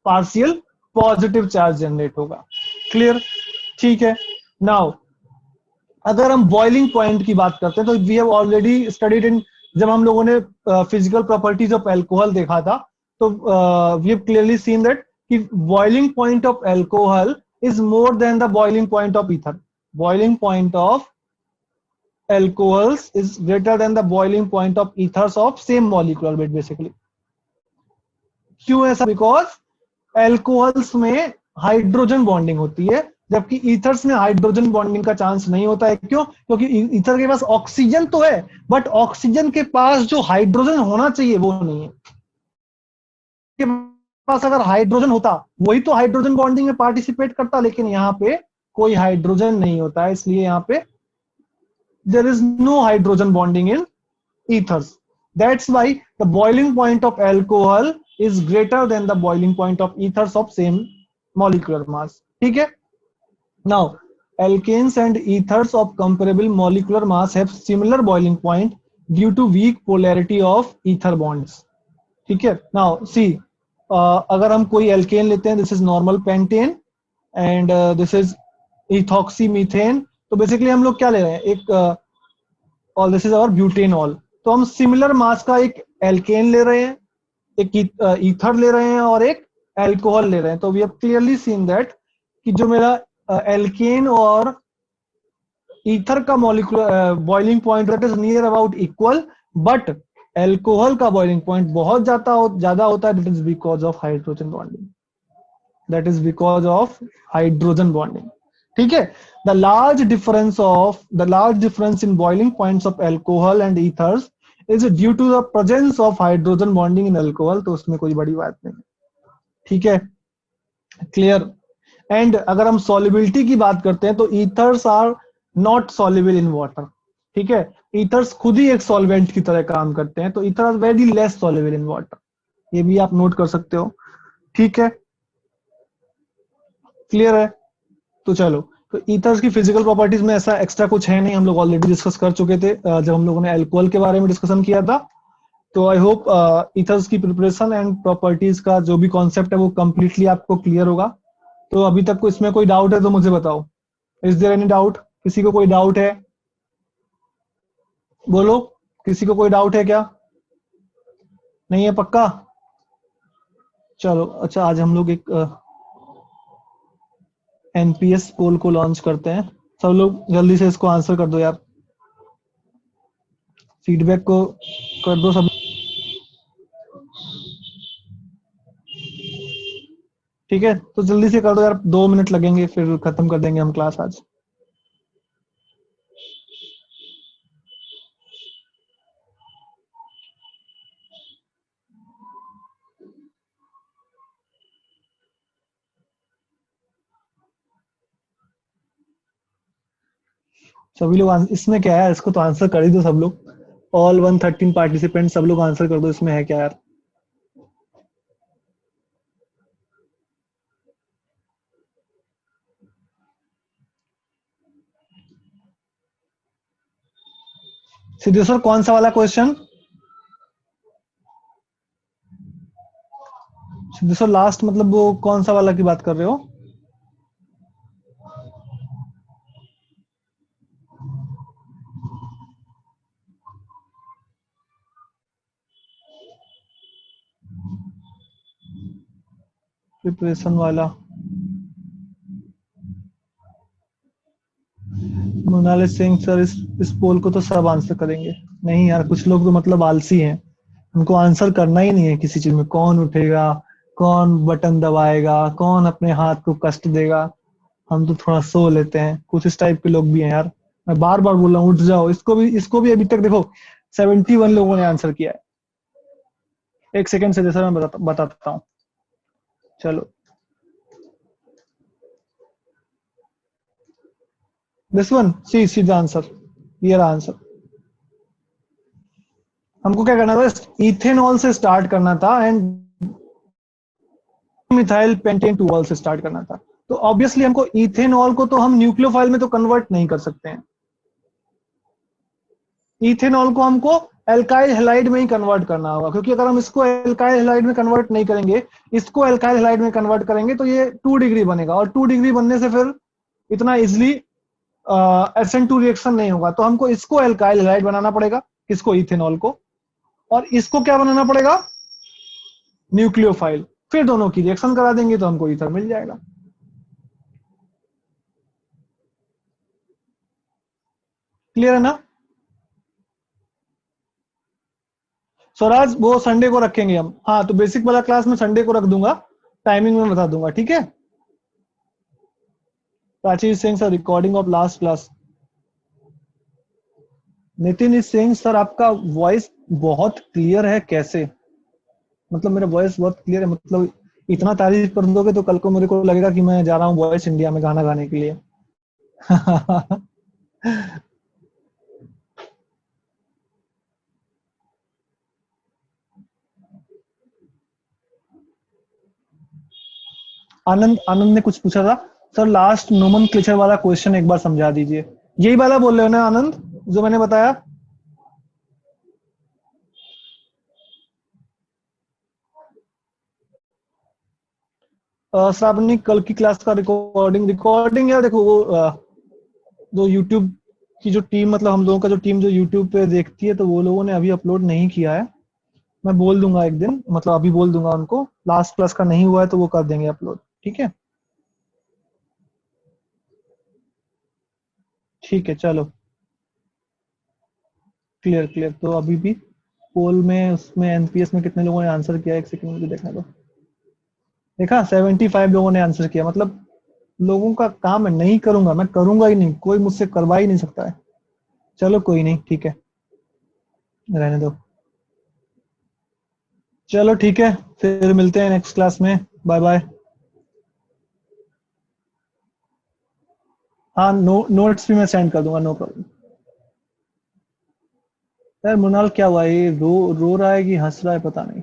partial positive charge generate होगा, clear? ठीक है। नाउ अगर हम बॉइलिंग पॉइंट की बात करते हैं तो we have already studied in, जब हम लोगों ने फिजिकल प्रॉपर्टीज ऑफ अल्कोहल देखा था तो we have clearly seen that कि boiling point of alcohol is more than the boiling point of ether. Boiling point of alcohols is greater than the boiling point of ethers of same molecular weight basically। क्यों ऐसा? Because alcohols में hydrogen bonding होती है जबकि ethers में hydrogen bonding का chance नहीं होता है। क्यों? क्योंकि ईथर के पास ऑक्सीजन तो है बट ऑक्सीजन के पास जो हाइड्रोजन होना चाहिए वो नहीं है। के पास अगर हाइड्रोजन होता वही तो हाइड्रोजन बॉन्डिंग में पार्टिसिपेट करता, लेकिन यहाँ पे कोई हाइड्रोजन नहीं होता है, इसलिए यहाँ पे there is no hydrogen bonding in ethers. That's why the boiling point of alcohol is greater than the boiling point of ethers of same molecular mass. ठीक है? Now, alkanes and ethers of comparable molecular mass have similar boiling point due to weak polarity of ether bonds. ठीक है? Now, see, अगर हम कोई alkane लेते हैं, this is normal pentane and this is ethoxymethane. तो बेसिकली हम लोग क्या ले रहे हैं? एक और दिस इज आवर ब्यूटेनॉल. तो हम सिमिलर मास का एक एल्केन ले रहे हैं, एक ईथर ले रहे हैं और एक एल्कोहल ले रहे हैं. तो we have clearly seen that कि जो मेरा एल्केन और ईथर का molecular boiling point that is near about equal, but alcohol का बॉइलिंग पॉइंट बहुत ज्यादा होता है. That is because of hydrogen bonding. That is because of hydrogen bonding. ठीक है? The large difference in boiling points of alcohol and ethers is due to the presence of hydrogen bonding in alcohol. तो उसमें कोई बड़ी बात नहीं. ठीक है? क्लियर? एंड अगर हम solubility की बात करते हैं तो ethers are not soluble in water. ठीक है? ethers खुद ही एक solvent की तरह काम करते हैं, तो ethers are very less soluble in water. ये भी आप नोट कर सकते हो. ठीक है? क्लियर है? तो चलो, तो ईथर्स की फिजिकल प्रॉपर्टीज में ऐसा एक्स्ट्रा कुछ है नहीं, हम लोग ऑलरेडी डिस्कस कर चुके थे जब हम लोगों ने अल्कोहल के बारे में डिस्कशन किया था. तो आई होप ईथर्स की प्रिपरेशन एंड प्रॉपर्टीज का जो भी कॉन्सेप्ट है वो कंप्लीटली आपको क्लियर होगा. तो अभी तक इसमें कोई डाउट है तो मुझे बताओ. Is there any doubt? किसी को कोई डाउट है? बोलो, किसी को कोई डाउट है क्या? नहीं है? पक्का? चलो अच्छा, आज हम लोग एक एनपीएस पोल को लॉन्च करते हैं. सब लोग जल्दी से इसको आंसर कर दो यार, फीडबैक को कर दो सब. ठीक है? तो जल्दी से कर दो यार, 2 मिनट लगेंगे फिर खत्म कर देंगे हम क्लास आज. सभी लोग इसमें क्या है, इसको तो आंसर कर ही दो सब लोग. ऑल 113 पार्टिसिपेंट, सब लोग आंसर कर दो, इसमें है क्या यार. सिद्धेश्वर, कौन सा वाला क्वेश्चन? सिद्धेश्वर लास्ट मतलब वो कौन सा वाला की बात कर रहे हो? प्रिपरेशन वाला. मोनालिसा सिंह सर, इस पोल को तो सब आंसर करेंगे. नहीं यार, कुछ लोग तो मतलब आलसी हैं, उनको आंसर करना ही नहीं है किसी चीज में. कौन उठेगा, कौन बटन दबाएगा, कौन अपने हाथ को कष्ट देगा. हम तो थोड़ा सो लेते हैं. कुछ इस टाइप के लोग भी हैं यार. मैं बार बार बोल रहा हूँ, उठ जाओ. इसको भी अभी तक देखो 71 लोगों ने आंसर किया है. एक सेकंड से जैसा मैं बताता हूँ. चलो, this one, see the answer. ये रहा आंसर. हमको क्या करना था, इथेनॉल से स्टार्ट करना था एंड मिथाइल पेंटेन टूऑल से स्टार्ट करना था. तो ऑब्वियसली हमको इथेनॉल को तो हम न्यूक्लियोफाइल में तो कन्वर्ट नहीं कर सकते हैं. इथेनॉल को हमको एल्काइल हैलाइड में ही कन्वर्ट करना होगा, क्योंकि अगर हम इसको एल्काइल हैलाइड में कन्वर्ट नहीं करेंगे, इसको एल्काइल हैलाइड में कन्वर्ट करेंगे तो ये 2 डिग्री बनेगा, और 2 डिग्री बनने से फिर इतना इजिली SN2 रिएक्शन नहीं होगा. तो हमको इसको एल्काइल हैलाइड बनाना पड़ेगा, किसको? इथेनॉल को. और इसको क्या बनाना पड़ेगा? न्यूक्लियोफाइल. फिर दोनों की रिएक्शन करा देंगे तो हमको ईथर मिल जाएगा. क्लियर है ना? स्वराज, वो संडे को रखेंगे हम. हाँ, तो बेसिक वाला क्लास में संडे को रख दूंगा, टाइमिंग में बता दूंगा. ठीक है? Prachi is saying sir recording of last class. Nitin is saying sir आपका वॉइस बहुत क्लियर है. कैसे मतलब? मेरा वॉइस बहुत क्लियर है मतलब इतना तारीफ कर दोगे तो कल को मेरे को लगेगा कि मैं जा रहा हूँ वॉइस इंडिया में गाना गाने के लिए. आनंद आनंद ने कुछ पूछा था सर, लास्ट नोमेनक्लेचर वाला क्वेश्चन एक बार समझा दीजिए। यही वाला बोल रहे हो ना आनंद, जो मैंने बताया? श्रावणी, कल की क्लास का रिकॉर्डिंग रिकॉर्डिंग यार देखो, वो जो यूट्यूब की जो टीम, मतलब हम लोगों का जो टीम जो यूट्यूब पे देखती है, तो वो लोगों ने अभी अपलोड नहीं किया है। मैं बोल दूंगा एक दिन, मतलब अभी बोल दूंगा उनको, लास्ट क्लास का नहीं हुआ है तो वो कर देंगे अपलोड, ठीक है? ठीक है चलो, क्लियर क्लियर। तो अभी भी पोल में, उसमें एनपीएस में कितने लोगों ने आंसर किया, एक सेकंड मुझे देखने दो। देखा, 75 लोगों ने आंसर किया, मतलब लोगों का काम है, नहीं करूंगा मैं, करूंगा ही नहीं, कोई मुझसे करवा ही नहीं सकता है। चलो कोई नहीं, ठीक है, रहने दो। चलो ठीक है, फिर मिलते हैं नेक्स्ट क्लास में। Bye bye. हाँ, नोट्स भी मैं सेंड कर दूंगा, नो प्रॉब्लम। यार मुनाल क्या हुआ, ये रो रहा है कि हंस रहा है, पता नहीं।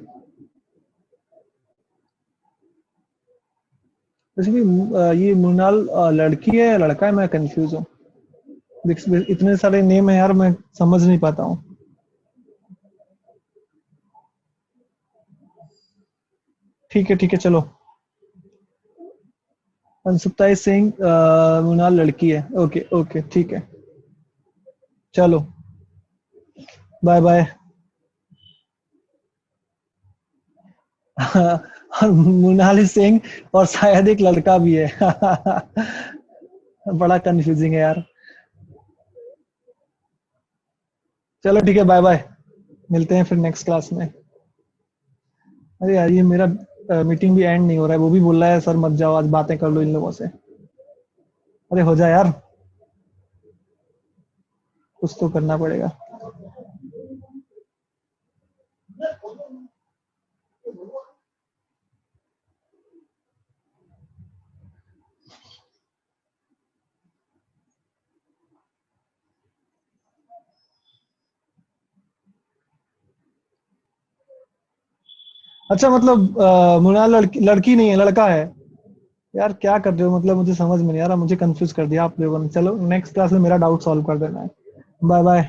वैसे भी ये मुनाल लड़की है या लड़का है, मैं कंफ्यूज हूँ। इतने सारे नेम है यार, मैं समझ नहीं पाता हूँ। ठीक है चलो। सुप्ताई सिंह, मुनाल लड़की है, ओके ओके ठीक है। चलो, बाय बाय। और मोनाली सिंह, और शायद एक लड़का भी है। बड़ा कंफ्यूजिंग है यार। चलो ठीक है, बाय बाय। मिलते हैं फिर नेक्स्ट क्लास में। अरे यार, ये मेरा मीटिंग भी एंड नहीं हो रहा है, वो भी बोल रहा है सर मत जाओ, आज बातें कर लो इन लोगों से। अरे हो जाए यार, कुछ तो करना पड़ेगा। अच्छा, मतलब मुनाल लड़की नहीं है, लड़का है? यार क्या कर रहे हो, मतलब मुझे समझ में नहीं आ रहा, मुझे कंफ्यूज कर दिया आप लोगों ने। चलो नेक्स्ट क्लास में मेरा डाउट सॉल्व कर देना है। Bye bye.